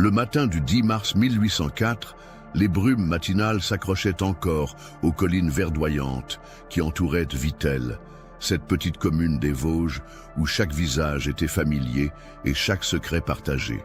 Le matin du 10 mars 1804, les brumes matinales s'accrochaient encore aux collines verdoyantes qui entouraient Vittel, cette petite commune des Vosges où chaque visage était familier et chaque secret partagé.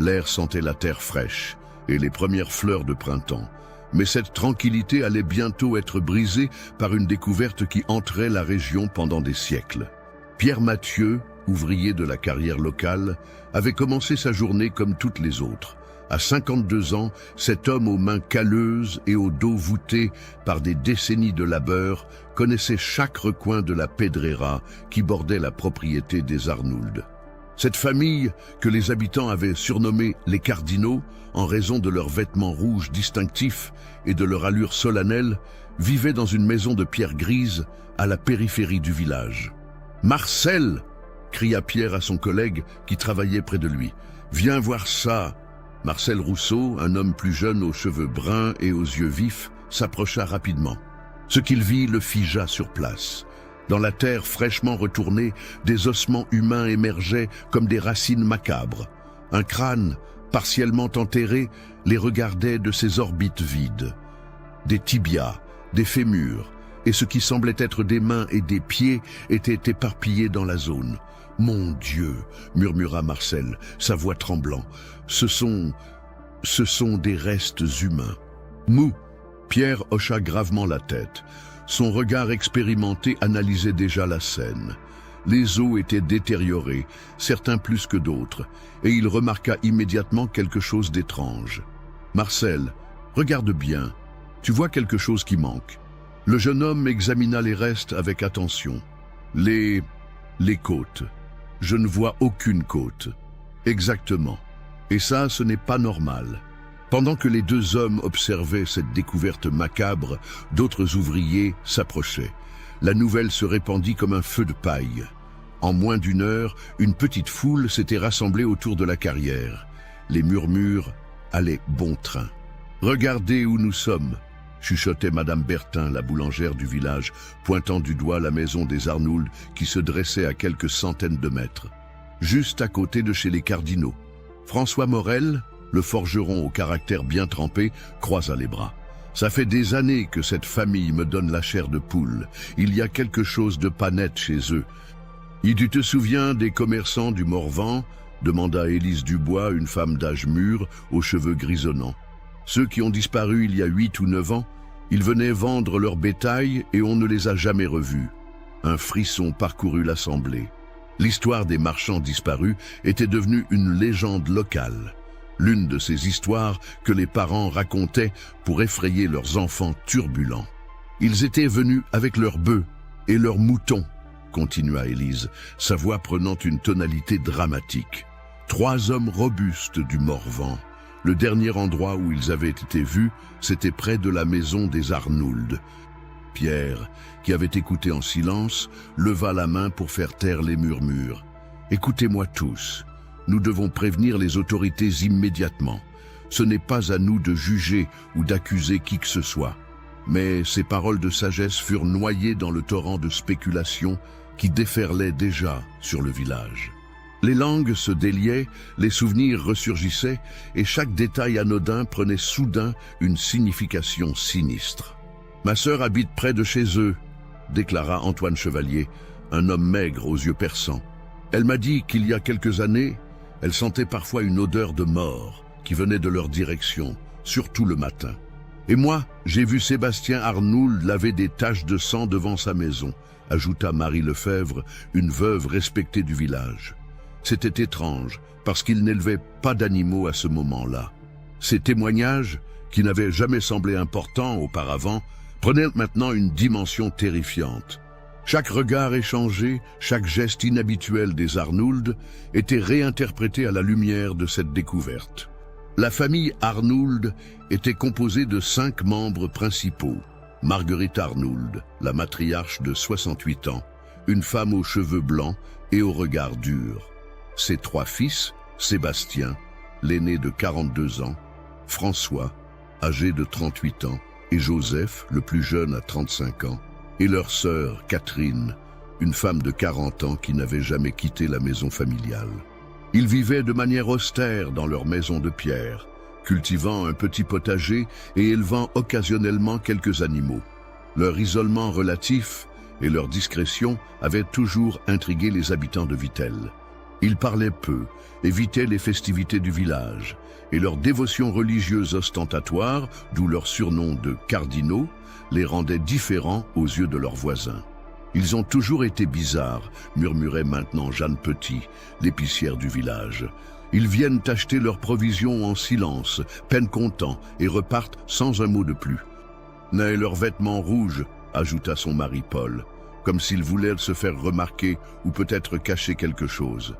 L'air sentait la terre fraîche et les premières fleurs de printemps. Mais cette tranquillité allait bientôt être brisée par une découverte qui hanterait la région pendant des siècles. Pierre Mathieu, ouvrier de la carrière locale, avait commencé sa journée comme toutes les autres. À 52 ans, cet homme aux mains calleuses et au dos voûté par des décennies de labeur connaissait chaque recoin de la Pedrera qui bordait la propriété des Arnould. Cette famille, que les habitants avaient surnommée les Cardinaux, en raison de leurs vêtements rouges distinctifs et de leur allure solennelle, vivait dans une maison de pierre grise à la périphérie du village. « Marcel !» cria Pierre à son collègue qui travaillait près de lui. « Viens voir ça !» Marcel Rousseau, un homme plus jeune aux cheveux bruns et aux yeux vifs, s'approcha rapidement. Ce qu'il vit le figea sur place. Dans la terre fraîchement retournée, des ossements humains émergeaient comme des racines macabres. Un crâne, partiellement enterré, les regardait de ses orbites vides. Des tibias, des fémurs, et ce qui semblait être des mains et des pieds étaient éparpillés dans la zone. « Mon Dieu !» murmura Marcel, sa voix tremblant. « Ce sont des restes humains. » Mou! Pierre hocha gravement la tête. Son regard expérimenté analysait déjà la scène. Les os étaient détériorés, certains plus que d'autres, et il remarqua immédiatement quelque chose d'étrange. « Marcel, regarde bien. Tu vois quelque chose qui manque. » Le jeune homme examina les restes avec attention. Les côtes. Je ne vois aucune côte. Exactement. Et ça, ce n'est pas normal. Pendant que les deux hommes observaient cette découverte macabre, d'autres ouvriers s'approchaient. La nouvelle se répandit comme un feu de paille. En moins d'une heure, une petite foule s'était rassemblée autour de la carrière. Les murmures allaient bon train. « Regardez où nous sommes !» chuchotait Madame Bertin, la boulangère du village, pointant du doigt la maison des Arnould qui se dressait à quelques centaines de mètres. Juste à côté de chez les Cardinaux. François Morel, le forgeron au caractère bien trempé, croisa les bras. « Ça fait des années que cette famille me donne la chair de poule. Il y a quelque chose de pas net chez eux. »« Et tu te souviens des commerçants du Morvan ?» demanda Élise Dubois, une femme d'âge mûr, aux cheveux grisonnants. Ceux qui ont disparu il y a 8 ou 9 ans, ils venaient vendre leur bétail et on ne les a jamais revus. Un frisson parcourut l'assemblée. L'histoire des marchands disparus était devenue une légende locale. L'une de ces histoires que les parents racontaient pour effrayer leurs enfants turbulents. Ils étaient venus avec leurs bœufs et leurs moutons, continua Élise, sa voix prenant une tonalité dramatique. 3 hommes robustes du Morvan. Le dernier endroit où ils avaient été vus, c'était près de la maison des Arnould. Pierre, qui avait écouté en silence, leva la main pour faire taire les murmures. « Écoutez-moi tous, nous devons prévenir les autorités immédiatement. Ce n'est pas à nous de juger ou d'accuser qui que ce soit. » Mais ces paroles de sagesse furent noyées dans le torrent de spéculation qui déferlait déjà sur le village. Les langues se déliaient, les souvenirs ressurgissaient, et chaque détail anodin prenait soudain une signification sinistre. « Ma sœur habite près de chez eux », déclara Antoine Chevalier, un homme maigre aux yeux perçants. « Elle m'a dit qu'il y a quelques années, elle sentait parfois une odeur de mort qui venait de leur direction, surtout le matin. Et moi, j'ai vu Sébastien Arnould laver des taches de sang devant sa maison », ajouta Marie Lefebvre, une veuve respectée du village. C'était étrange, parce qu'il n'élevait pas d'animaux à ce moment-là. Ces témoignages, qui n'avaient jamais semblé importants auparavant, prenaient maintenant une dimension terrifiante. Chaque regard échangé, chaque geste inhabituel des Arnould était réinterprété à la lumière de cette découverte. La famille Arnould était composée de 5 membres principaux. Marguerite Arnould, la matriarche de 68 ans, une femme aux cheveux blancs et au regard dur. Ses 3 fils, Sébastien, l'aîné de 42 ans, François, âgé de 38 ans, et Joseph, le plus jeune à 35 ans, et leur sœur, Catherine, une femme de 40 ans qui n'avait jamais quitté la maison familiale. Ils vivaient de manière austère dans leur maison de pierre, cultivant un petit potager et élevant occasionnellement quelques animaux. Leur isolement relatif et leur discrétion avaient toujours intrigué les habitants de Vittel. Ils parlaient peu, évitaient les festivités du village, et leur dévotion religieuse ostentatoire, d'où leur surnom de cardinaux, les rendait différents aux yeux de leurs voisins. Ils ont toujours été bizarres, murmurait maintenant Jeanne Petit, l'épicière du village. Ils viennent acheter leurs provisions en silence, peine contents, et repartent sans un mot de plus. Et leurs vêtements rouges, ajouta son mari Paul, comme s'ils voulaient se faire remarquer ou peut-être cacher quelque chose.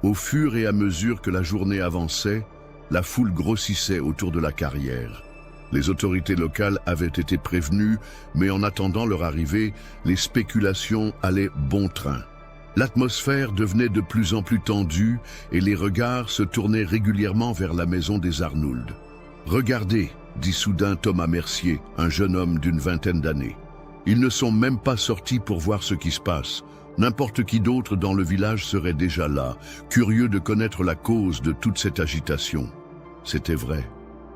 Au fur et à mesure que la journée avançait, la foule grossissait autour de la carrière. Les autorités locales avaient été prévenues, mais en attendant leur arrivée, les spéculations allaient bon train. L'atmosphère devenait de plus en plus tendue et les regards se tournaient régulièrement vers la maison des Arnould. « Regardez » dit soudain Thomas Mercier, un jeune homme d'une vingtaine d'années. « Ils ne sont même pas sortis pour voir ce qui se passe. N'importe qui d'autre dans le village serait déjà là, curieux de connaître la cause de toute cette agitation. » C'était vrai.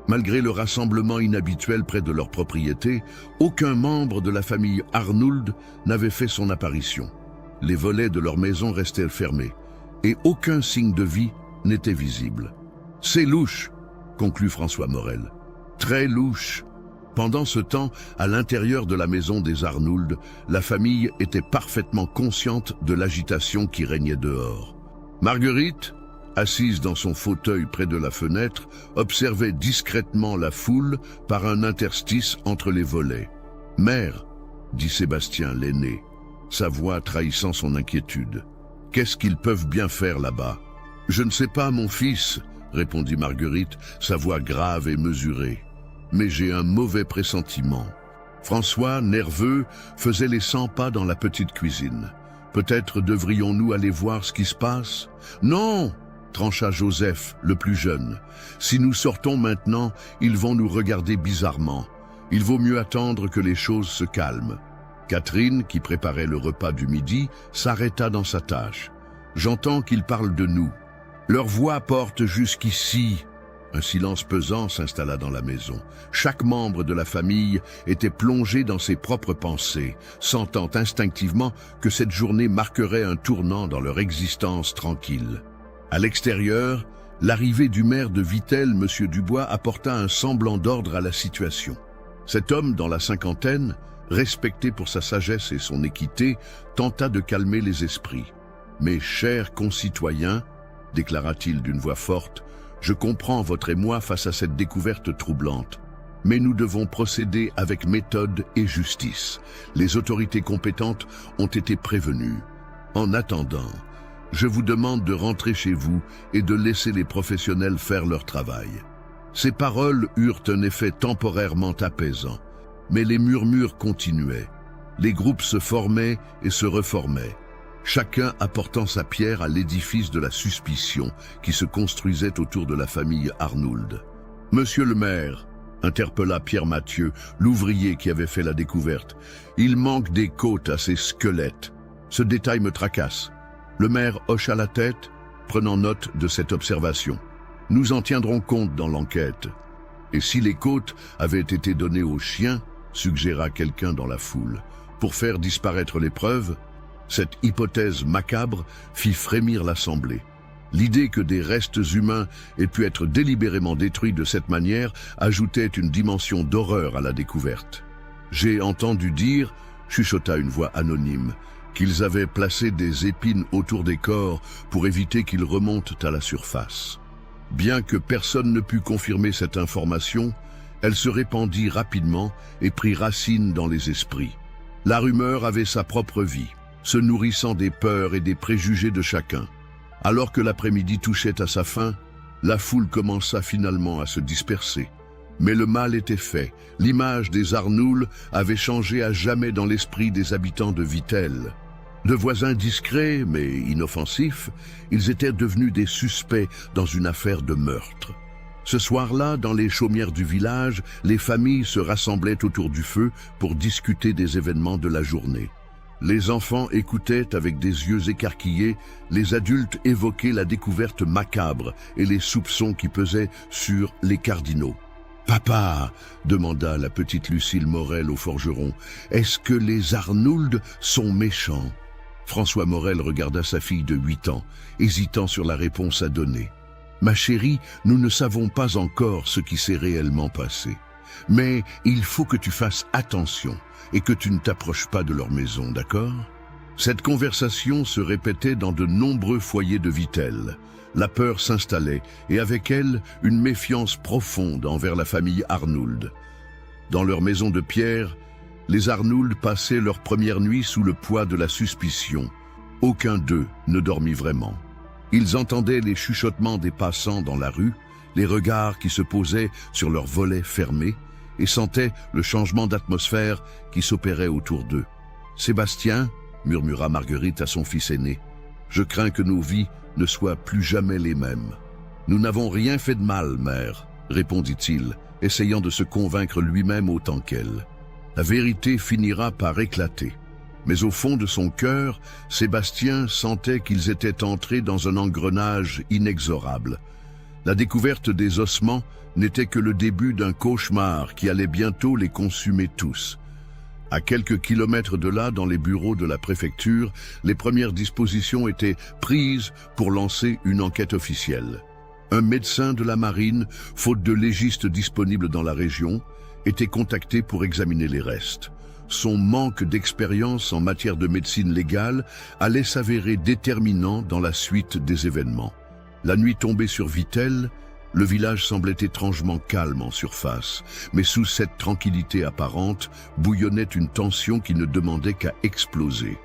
Malgré le rassemblement inhabituel près de leur propriété, aucun membre de la famille Arnould n'avait fait son apparition. Les volets de leur maison restaient fermés, et aucun signe de vie n'était visible. « C'est louche !» conclut François Morel. « Très louche !» Pendant ce temps, à l'intérieur de la maison des Arnould, la famille était parfaitement consciente de l'agitation qui régnait dehors. Marguerite, assise dans son fauteuil près de la fenêtre, observait discrètement la foule par un interstice entre les volets. « Mère, » dit Sébastien l'aîné, sa voix trahissant son inquiétude. « Qu'est-ce qu'ils peuvent bien faire là-bas ?»« Je ne sais pas, mon fils, » répondit Marguerite, sa voix grave et mesurée. « Mais j'ai un mauvais pressentiment. » François, nerveux, faisait les 100 pas dans la petite cuisine. « Peut-être devrions-nous aller voir ce qui se passe ?»« Non !» trancha Joseph, le plus jeune. « Si nous sortons maintenant, ils vont nous regarder bizarrement. Il vaut mieux attendre que les choses se calment. » Catherine, qui préparait le repas du midi, s'arrêta dans sa tâche. « J'entends qu'ils parlent de nous. Leur voix porte jusqu'ici. » Un silence pesant s'installa dans la maison. Chaque membre de la famille était plongé dans ses propres pensées, sentant instinctivement que cette journée marquerait un tournant dans leur existence tranquille. À l'extérieur, l'arrivée du maire de Vittel, M. Dubois, apporta un semblant d'ordre à la situation. Cet homme, dans la cinquantaine, respecté pour sa sagesse et son équité, tenta de calmer les esprits. « Mes chers concitoyens, » déclara-t-il d'une voix forte, « je comprends votre émoi face à cette découverte troublante. Mais nous devons procéder avec méthode et justice. Les autorités compétentes ont été prévenues. En attendant, je vous demande de rentrer chez vous et de laisser les professionnels faire leur travail. » Ces paroles eurent un effet temporairement apaisant, mais les murmures continuaient. Les groupes se formaient et se reformaient, chacun apportant sa pierre à l'édifice de la suspicion qui se construisait autour de la famille Arnould. « Monsieur le maire, » interpella Pierre Mathieu, l'ouvrier qui avait fait la découverte, « il manque des côtes à ces squelettes. Ce détail me tracasse. » Le maire hocha la tête, prenant note de cette observation. « Nous en tiendrons compte dans l'enquête. » « Et si les côtes avaient été données aux chiens, » suggéra quelqu'un dans la foule, « pour faire disparaître les preuves ?» Cette hypothèse macabre fit frémir l'assemblée. L'idée que des restes humains aient pu être délibérément détruits de cette manière ajoutait une dimension d'horreur à la découverte. « J'ai entendu dire, » chuchota une voix anonyme, qu'ils avaient placé des épines autour des corps pour éviter qu'ils remontent à la surface. Bien que personne ne pût confirmer cette information, elle se répandit rapidement et prit racine dans les esprits. La rumeur avait sa propre vie, se nourrissant des peurs et des préjugés de chacun. Alors que l'après-midi touchait à sa fin, la foule commença finalement à se disperser. Mais le mal était fait, l'image des Arnould avait changé à jamais dans l'esprit des habitants de Vittel. De voisins discrets mais inoffensifs, ils étaient devenus des suspects dans une affaire de meurtre. Ce soir-là, dans les chaumières du village, les familles se rassemblaient autour du feu pour discuter des événements de la journée. Les enfants écoutaient avec des yeux écarquillés, les adultes évoquaient la découverte macabre et les soupçons qui pesaient sur les cardinaux. « Papa » demanda la petite Lucille Morel au forgeron, « est-ce que les Arnould sont méchants ?» François Morel regarda sa fille de 8 ans, hésitant sur la réponse à donner. « Ma chérie, nous ne savons pas encore ce qui s'est réellement passé. Mais il faut que tu fasses attention et que tu ne t'approches pas de leur maison, d'accord ?» Cette conversation se répétait dans de nombreux foyers de Vittel. La peur s'installait et avec elle, une méfiance profonde envers la famille Arnould. Dans leur maison de pierre, les Arnould passaient leur première nuit sous le poids de la suspicion. Aucun d'eux ne dormit vraiment. Ils entendaient les chuchotements des passants dans la rue, les regards qui se posaient sur leurs volets fermés, et sentaient le changement d'atmosphère qui s'opérait autour d'eux. « Sébastien, » murmura Marguerite à son fils aîné, « je crains que nos vies ne soient plus jamais les mêmes. »« Nous n'avons rien fait de mal, mère, » répondit-il, essayant de se convaincre lui-même autant qu'elle. La vérité finira par éclater. Mais au fond de son cœur, Sébastien sentait qu'ils étaient entrés dans un engrenage inexorable. La découverte des ossements n'était que le début d'un cauchemar qui allait bientôt les consumer tous. À quelques kilomètres de là, dans les bureaux de la préfecture, les premières dispositions étaient prises pour lancer une enquête officielle. Un médecin de la marine, faute de légiste disponible dans la région, était contacté pour examiner les restes. Son manque d'expérience en matière de médecine légale allait s'avérer déterminant dans la suite des événements. La nuit tombée sur Vittel, le village semblait étrangement calme en surface, mais sous cette tranquillité apparente bouillonnait une tension qui ne demandait qu'à exploser.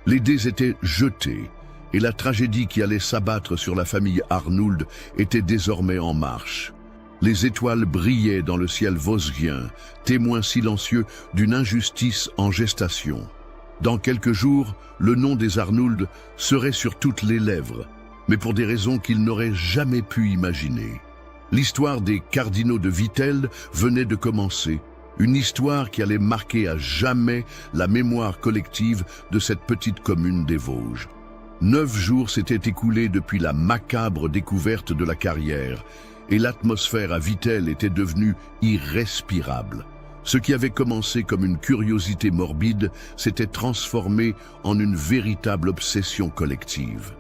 Les dés étaient jetés, et la tragédie qui allait s'abattre sur la famille Arnould était désormais en marche. Les étoiles brillaient dans le ciel vosgien, témoins silencieux d'une injustice en gestation. Dans quelques jours, le nom des Arnould serait sur toutes les lèvres, mais pour des raisons qu'ils n'auraient jamais pu imaginer. L'histoire des cardinaux de Vittel venait de commencer, une histoire qui allait marquer à jamais la mémoire collective de cette petite commune des Vosges. 9 jours s'étaient écoulés depuis la macabre découverte de la carrière, et l'atmosphère à Vittel était devenue irrespirable. Ce qui avait commencé comme une curiosité morbide s'était transformé en une véritable obsession collective.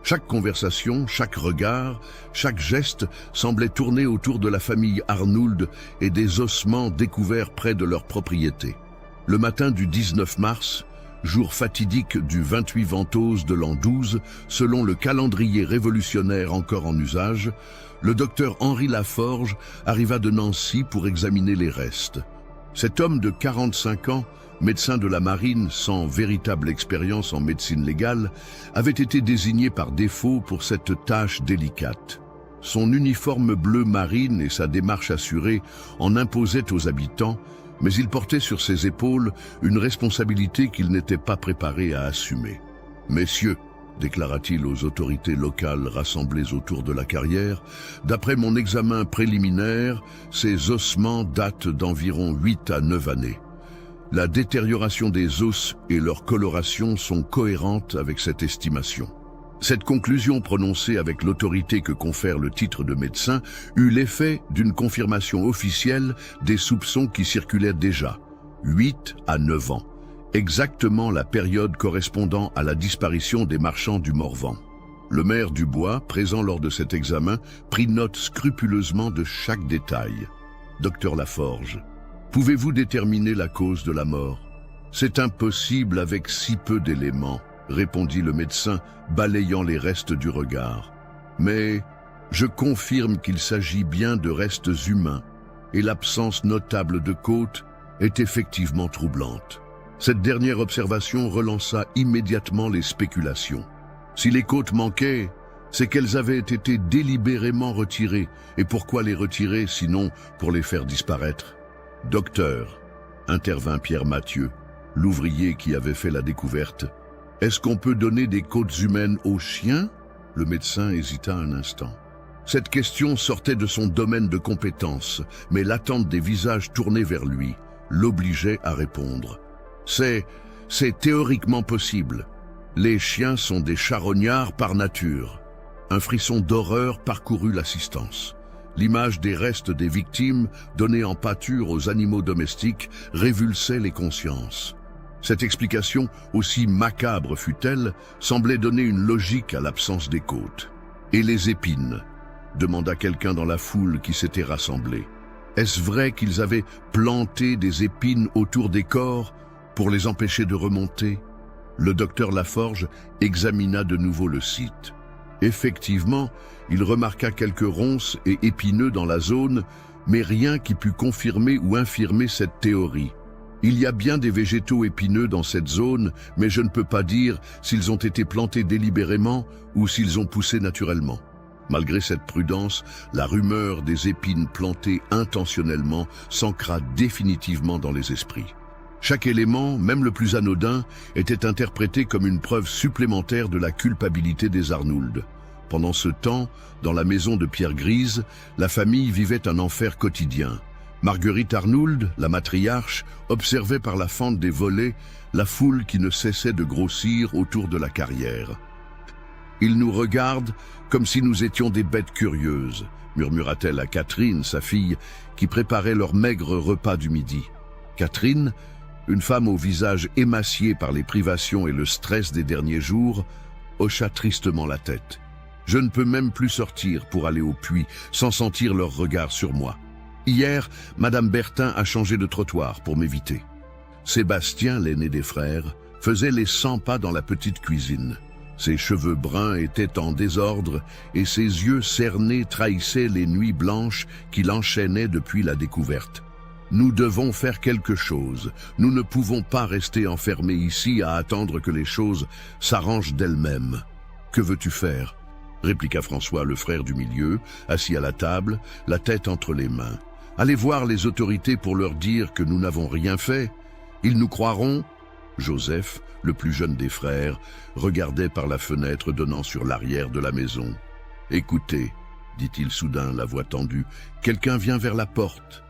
Chaque conversation, chaque regard, chaque geste semblait tourner autour de la famille Arnould et des ossements découverts près de leur propriété. Le matin du 19 mars, jour fatidique du 28 Ventose de l'an 12, selon le calendrier révolutionnaire encore en usage, le docteur Henri Laforge arriva de Nancy pour examiner les restes. Cet homme de 45 ans, médecin de la marine sans véritable expérience en médecine légale, avait été désigné par défaut pour cette tâche délicate. Son uniforme bleu marine et sa démarche assurée en imposaient aux habitants, mais il portait sur ses épaules une responsabilité qu'il n'était pas préparé à assumer. « Messieurs, » déclara-t-il aux autorités locales rassemblées autour de la carrière, « d'après mon examen préliminaire, ces ossements datent d'environ 8 à 9 années. La détérioration des os et leur coloration sont cohérentes avec cette estimation. » Cette conclusion prononcée avec l'autorité que confère le titre de médecin eut l'effet d'une confirmation officielle des soupçons qui circulaient déjà. 8 à 9 ans, exactement la période correspondant à la disparition des marchands du Morvan. Le maire du Bois, présent lors de cet examen, prit note scrupuleusement de chaque détail. « Docteur Laforge, pouvez-vous déterminer la cause de la mort ? » « C'est impossible avec si peu d'éléments, » répondit le médecin, balayant les restes du regard. « Mais je confirme qu'il s'agit bien de restes humains, et l'absence notable de côtes est effectivement troublante. » Cette dernière observation relança immédiatement les spéculations. Si les côtes manquaient, c'est qu'elles avaient été délibérément retirées. Et pourquoi les retirer, sinon pour les faire disparaître ? « Docteur, » intervint Pierre Mathieu, l'ouvrier qui avait fait la découverte, « est-ce qu'on peut donner des côtes humaines aux chiens ?» Le médecin hésita un instant. Cette question sortait de son domaine de compétence, mais l'attente des visages tournés vers lui l'obligeait à répondre. « C'est C'est théoriquement possible. Les chiens sont des charognards par nature. Un frisson d'horreur parcourut l'assistance. L'image des restes des victimes, donnés en pâture aux animaux domestiques, révulsait les consciences. Cette explication, aussi macabre fut-elle, semblait donner une logique à l'absence des côtes. « Et les épines ?» demanda quelqu'un dans la foule qui s'était rassemblée. Est-ce vrai qu'ils avaient planté des épines autour des corps pour les empêcher de remonter? Le docteur Laforge examina de nouveau le site. Effectivement, il remarqua quelques ronces et épineux dans la zone, mais rien qui pût confirmer ou infirmer cette théorie. Il y a bien des végétaux épineux dans cette zone, mais je ne peux pas dire s'ils ont été plantés délibérément ou s'ils ont poussé naturellement. Malgré cette prudence, la rumeur des épines plantées intentionnellement s'ancra définitivement dans les esprits. Chaque élément, même le plus anodin, était interprété comme une preuve supplémentaire de la culpabilité des Arnould. Pendant ce temps, dans la maison de pierre grise, la famille vivait un enfer quotidien. Marguerite Arnould, la matriarche, observait par la fente des volets la foule qui ne cessait de grossir autour de la carrière. « Ils nous regardent comme si nous étions des bêtes curieuses », murmura-t-elle à Catherine, sa fille, qui préparait leur maigre repas du midi. Catherine, une femme au visage émacié par les privations et le stress des derniers jours, hocha tristement la tête. « Je ne peux même plus sortir pour aller au puits sans sentir leur regard sur moi. Hier, Madame Bertin a changé de trottoir pour m'éviter. » Sébastien, l'aîné des frères, faisait les 100 pas dans la petite cuisine. Ses cheveux bruns étaient en désordre et ses yeux cernés trahissaient les nuits blanches qu'il enchaînait depuis la découverte. « Nous devons faire quelque chose. Nous ne pouvons pas rester enfermés ici à attendre que les choses s'arrangent d'elles-mêmes. »« Que veux-tu faire ?» répliqua François, le frère du milieu, assis à la table, la tête entre les mains. « Allez voir les autorités pour leur dire que nous n'avons rien fait. Ils nous croiront ?» Joseph, le plus jeune des frères, regardait par la fenêtre donnant sur l'arrière de la maison. « Écoutez, » dit-il soudain, la voix tendue, « quelqu'un vient vers la porte. »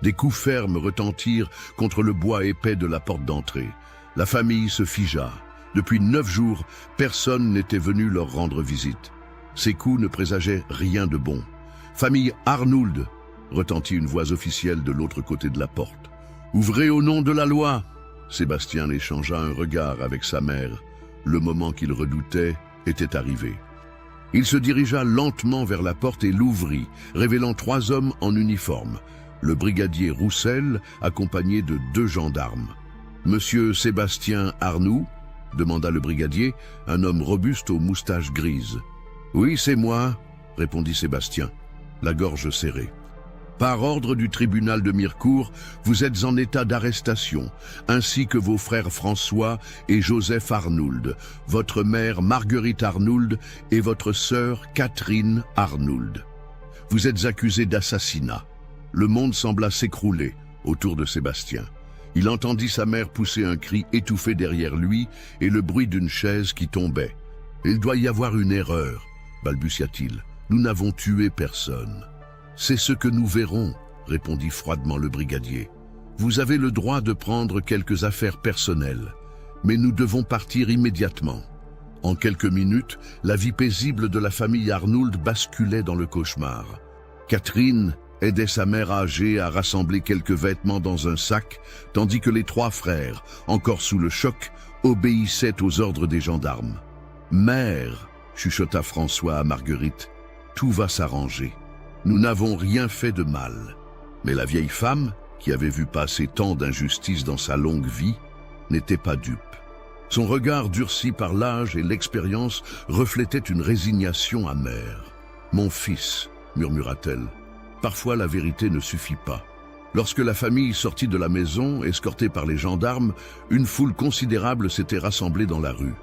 Des coups fermes retentirent contre le bois épais de la porte d'entrée. La famille se figea. Depuis 9 jours, personne n'était venu leur rendre visite. Ces coups ne présageaient rien de bon. « Famille Arnould !» retentit une voix officielle de l'autre côté de la porte. « Ouvrez au nom de la loi !» Sébastien échangea un regard avec sa mère. Le moment qu'il redoutait était arrivé. Il se dirigea lentement vers la porte et l'ouvrit, révélant 3 hommes en uniforme. Le brigadier Roussel, accompagné de 2 gendarmes. « Monsieur Sébastien Arnould ?» demanda le brigadier, un homme robuste aux moustaches grises. « Oui, c'est moi », répondit Sébastien, la gorge serrée. « Par ordre du tribunal de Mirecourt, vous êtes en état d'arrestation, ainsi que vos frères François et Joseph Arnould, votre mère Marguerite Arnould et votre sœur Catherine Arnould. Vous êtes accusés d'assassinat. » Le monde sembla s'écrouler autour de Sébastien. Il entendit sa mère pousser un cri étouffé derrière lui et le bruit d'une chaise qui tombait. « Il doit y avoir une erreur, » balbutia-t-il. « Nous n'avons tué personne. »« C'est ce que nous verrons, » répondit froidement le brigadier. « Vous avez le droit de prendre quelques affaires personnelles, mais nous devons partir immédiatement. » En quelques minutes, la vie paisible de la famille Arnould basculait dans le cauchemar. Catherine aidait sa mère âgée à rassembler quelques vêtements dans un sac, tandis que les 3 frères, encore sous le choc, obéissaient aux ordres des gendarmes. « Mère !» chuchota François à Marguerite, « tout va s'arranger. Nous n'avons rien fait de mal. » Mais la vieille femme, qui avait vu passer tant d'injustices dans sa longue vie, n'était pas dupe. Son regard durci par l'âge et l'expérience reflétait une résignation amère. « Mon fils !» murmura-t-elle. Parfois la vérité ne suffit pas. Lorsque la famille sortit de la maison, escortée par les gendarmes, une foule considérable s'était rassemblée dans la rue.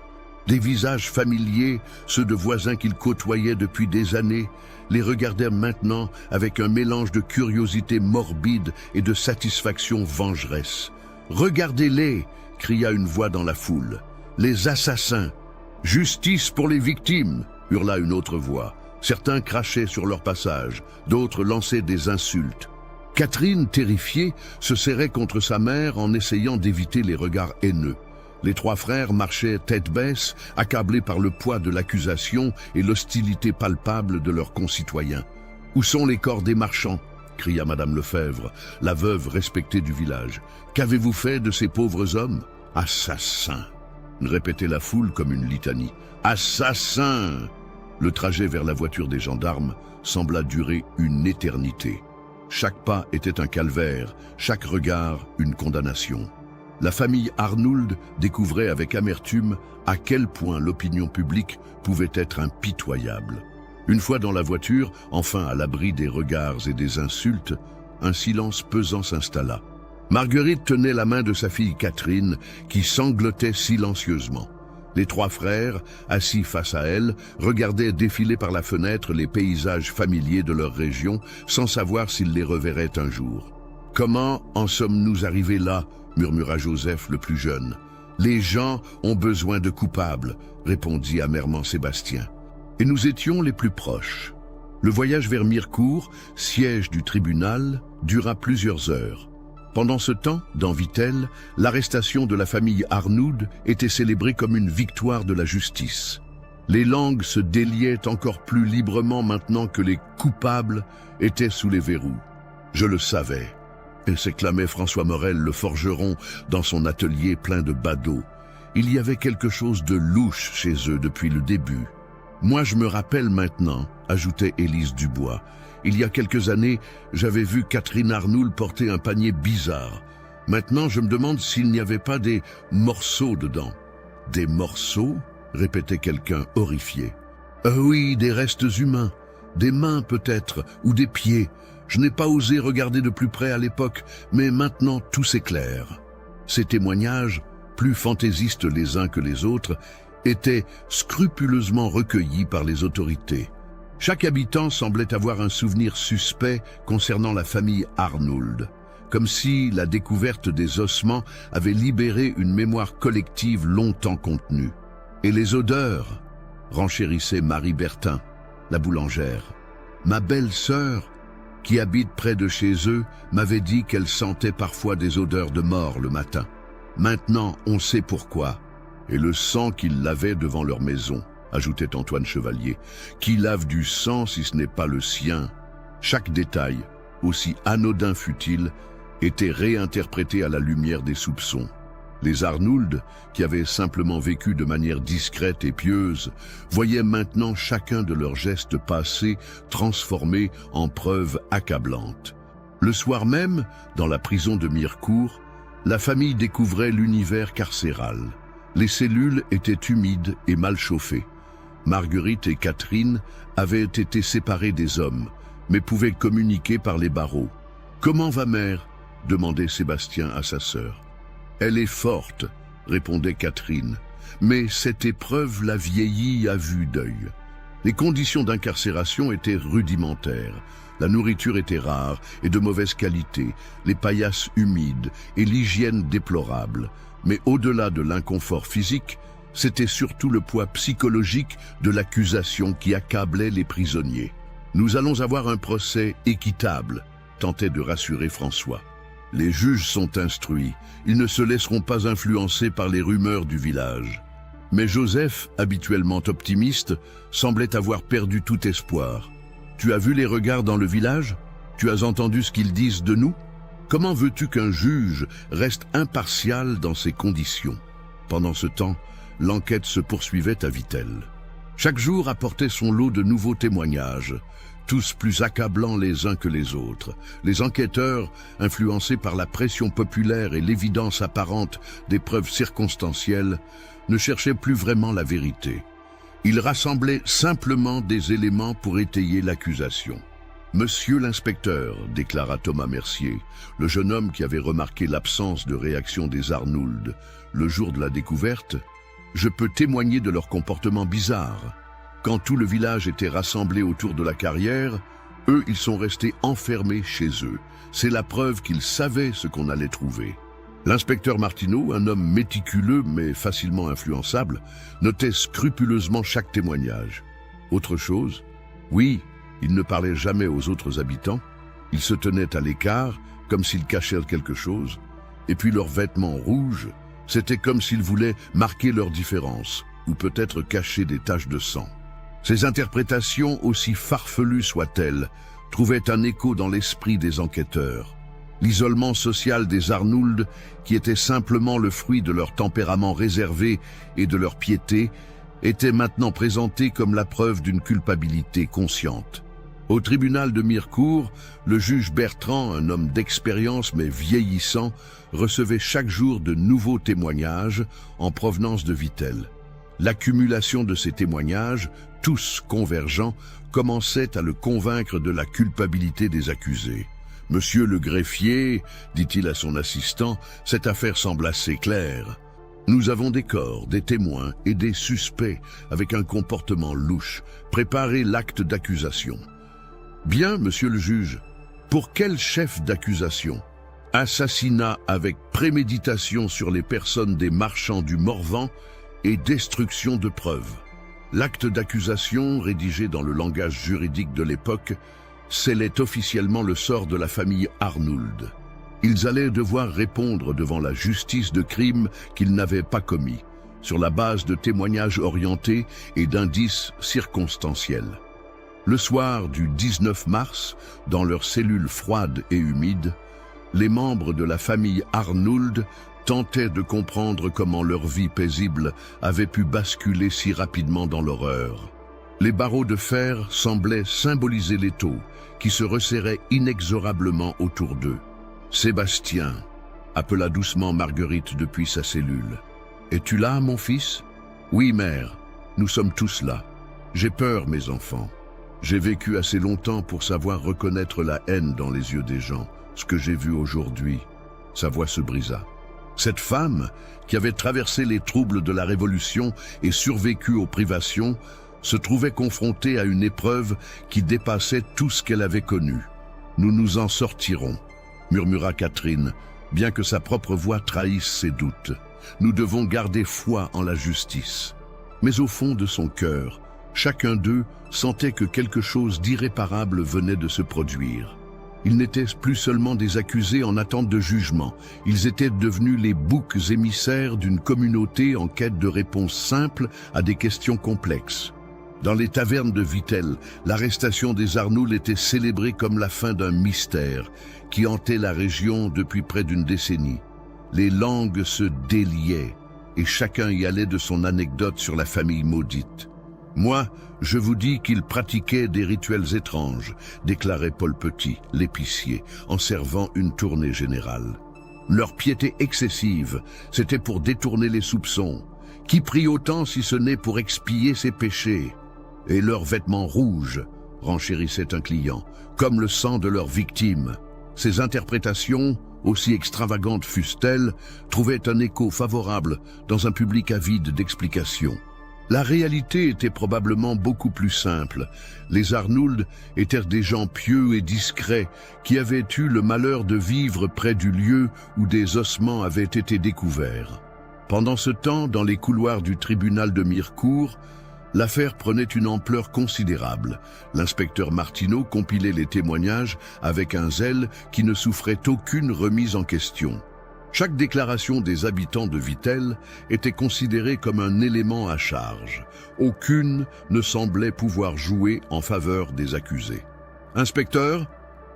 Des visages familiers, ceux de voisins qu'ils côtoyaient depuis des années, les regardèrent maintenant avec un mélange de curiosité morbide et de satisfaction vengeresse. « Regardez-les !» cria une voix dans la foule. « Les assassins !»« Justice pour les victimes !» hurla une autre voix. Certains crachaient sur leur passage, d'autres lançaient des insultes. Catherine, terrifiée, se serrait contre sa mère en essayant d'éviter les regards haineux. Les trois frères marchaient tête baisse, accablés par le poids de l'accusation et l'hostilité palpable de leurs concitoyens. « Où sont les corps des marchands ?» cria Madame Lefebvre, la veuve respectée du village. « Qu'avez-vous fait de ces pauvres hommes ?»« Assassins !» répétait la foule comme une litanie. « Assassins !» Le trajet vers la voiture des gendarmes sembla durer une éternité. Chaque pas était un calvaire, chaque regard une condamnation. La famille Arnould découvrait avec amertume à quel point l'opinion publique pouvait être impitoyable. Une fois dans la voiture, enfin à l'abri des regards et des insultes, un silence pesant s'installa. Marguerite tenait la main de sa fille Catherine, qui sanglotait silencieusement. Les trois frères, assis face à elle, regardaient défiler par la fenêtre les paysages familiers de leur région, sans savoir s'ils les reverraient un jour. « Comment en sommes-nous arrivés là ?» murmura Joseph le plus jeune. « Les gens ont besoin de coupables », répondit amèrement Sébastien. Et nous étions les plus proches. Le voyage vers Mirecourt, siège du tribunal, dura plusieurs heures. Pendant ce temps, dans Vittel, l'arrestation de la famille Arnould était célébrée comme une victoire de la justice. Les langues se déliaient encore plus librement maintenant que les coupables étaient sous les verrous. « Je le savais », s'exclamait François Morel, le forgeron, dans son atelier plein de badauds. Il y avait quelque chose de louche chez eux depuis le début. « Moi, je me rappelle maintenant », ajoutait Élise Dubois. « Il y a quelques années, j'avais vu Catherine Arnould porter un panier bizarre. Maintenant, je me demande s'il n'y avait pas des morceaux dedans. »« Des morceaux ?» répétait quelqu'un horrifié. « Oui, des restes humains. Des mains peut-être, ou des pieds. Je n'ai pas osé regarder de plus près à l'époque, mais maintenant tout s'éclaire. » Ces témoignages, plus fantaisistes les uns que les autres, étaient scrupuleusement recueillis par les autorités. Chaque habitant semblait avoir un souvenir suspect concernant la famille Arnould, comme si la découverte des ossements avait libéré une mémoire collective longtemps contenue. Et les odeurs, renchérissait Marie Bertin, la boulangère. Ma belle-sœur, qui habite près de chez eux, m'avait dit qu'elle sentait parfois des odeurs de mort le matin. Maintenant, on sait pourquoi. Et le sang qu'ils lavaient devant leur maison, ajoutait Antoine Chevalier. Qui lave du sang si ce n'est pas le sien? Chaque détail, aussi anodin fût-il, était réinterprété à la lumière des soupçons. Les Arnould, qui avaient simplement vécu de manière discrète et pieuse, voyaient maintenant chacun de leurs gestes passés transformés en preuves accablantes. Le soir même, dans la prison de Mirecourt, la famille découvrait l'univers carcéral. Les cellules étaient humides et mal chauffées. Marguerite et Catherine avaient été séparées des hommes, mais pouvaient communiquer par les barreaux. « Comment va mère ?» demandait Sébastien à sa sœur. « Elle est forte », répondait Catherine, « mais cette épreuve la vieillit à vue d'œil. » Les conditions d'incarcération étaient rudimentaires. La nourriture était rare et de mauvaise qualité, les paillasses humides et l'hygiène déplorable. Mais au-delà de l'inconfort physique, c'était surtout le poids psychologique de l'accusation qui accablait les prisonniers. « Nous allons avoir un procès équitable », tentait de rassurer François. « Les juges sont instruits, ils ne se laisseront pas influencer par les rumeurs du village. » Mais Joseph, habituellement optimiste, semblait avoir perdu tout espoir. « Tu as vu les regards dans le village? Tu as entendu ce qu'ils disent de nous? Comment veux-tu qu'un juge reste impartial dans ces conditions ?» Pendant ce temps, l'enquête se poursuivait à Vittel. Chaque jour apportait son lot de nouveaux témoignages, tous plus accablants les uns que les autres. Les enquêteurs, influencés par la pression populaire et l'évidence apparente des preuves circonstancielles, ne cherchaient plus vraiment la vérité. Ils rassemblaient simplement des éléments pour étayer l'accusation. « Monsieur l'inspecteur », déclara Thomas Mercier, le jeune homme qui avait remarqué l'absence de réaction des Arnould le jour de la découverte, « je peux témoigner de leur comportement bizarre. Quand tout le village était rassemblé autour de la carrière, eux, ils sont restés enfermés chez eux. C'est la preuve qu'ils savaient ce qu'on allait trouver. » L'inspecteur Martineau, un homme méticuleux mais facilement influençable, notait scrupuleusement chaque témoignage. Autre chose, oui, il ne parlait jamais aux autres habitants, il se tenait à l'écart, comme s'il cachait quelque chose, et puis leurs vêtements rouges, C'était comme s'ils voulaient marquer leur différence, ou peut-être cacher des taches de sang. Ces interprétations, aussi farfelues soient-elles, trouvaient un écho dans l'esprit des enquêteurs. L'isolement social des Arnould, qui était simplement le fruit de leur tempérament réservé et de leur piété, était maintenant présenté comme la preuve d'une culpabilité consciente. Au tribunal de Mirecourt, le juge Bertrand, un homme d'expérience mais vieillissant, recevait chaque jour de nouveaux témoignages en provenance de Vittel. L'accumulation de ces témoignages, tous convergents, commençait à le convaincre de la culpabilité des accusés. « Monsieur le greffier, dit-il à son assistant, cette affaire semble assez claire. Nous avons des corps, des témoins et des suspects avec un comportement louche. Préparez l'acte d'accusation. » « Bien, monsieur le juge. Pour quel chef d'accusation? Assassinat avec préméditation sur les personnes des marchands du Morvan et destruction de preuves. » L'acte d'accusation, rédigé dans le langage juridique de l'époque, scellait officiellement le sort de la famille Arnould. Ils allaient devoir répondre devant la justice de crimes qu'ils n'avaient pas commis, sur la base de témoignages orientés et d'indices circonstanciels. Le soir du 19 mars, dans leur cellule froide et humide, les membres de la famille Arnould tentaient de comprendre comment leur vie paisible avait pu basculer si rapidement dans l'horreur. Les barreaux de fer semblaient symboliser l'étau, qui se resserrait inexorablement autour d'eux. « Sébastien » appela doucement Marguerite depuis sa cellule. « Es-tu là, mon fils ?»« Oui, mère, nous sommes tous là. J'ai peur, mes enfants. J'ai vécu assez longtemps pour savoir reconnaître la haine dans les yeux des gens. Ce que j'ai vu aujourd'hui, sa voix se brisa. Cette femme, qui avait traversé les troubles de la Révolution et survécu aux privations, se trouvait confrontée à une épreuve qui dépassait tout ce qu'elle avait connu. « Nous nous en sortirons », murmura Catherine, bien que sa propre voix trahisse ses doutes. « Nous devons garder foi en la justice. » Mais au fond de son cœur, chacun d'eux sentait que quelque chose d'irréparable venait de se produire. Ils n'étaient plus seulement des accusés en attente de jugement, ils étaient devenus les boucs émissaires d'une communauté en quête de réponses simples à des questions complexes. Dans les tavernes de Vittel, l'arrestation des Arnould était célébrée comme la fin d'un mystère qui hantait la région depuis près d'une décennie. Les langues se déliaient et chacun y allait de son anecdote sur la famille maudite. « Moi, je vous dis qu'ils pratiquaient des rituels étranges, » déclarait Paul Petit, l'épicier, en servant une tournée générale. Leur piété excessive, c'était pour détourner les soupçons. Qui prie autant si ce n'est pour expier ses péchés? Et leurs vêtements rouges, renchérissait un client, comme le sang de leurs victimes. Ces interprétations, aussi extravagantes fussent-elles, trouvaient un écho favorable dans un public avide d'explications. La réalité était probablement beaucoup plus simple. Les Arnould étaient des gens pieux et discrets qui avaient eu le malheur de vivre près du lieu où des ossements avaient été découverts. Pendant ce temps, dans les couloirs du tribunal de Mirecourt, l'affaire prenait une ampleur considérable. L'inspecteur Martineau compilait les témoignages avec un zèle qui ne souffrait aucune remise en question. Chaque déclaration des habitants de Vittel était considérée comme un élément à charge. Aucune ne semblait pouvoir jouer en faveur des accusés. « Inspecteur »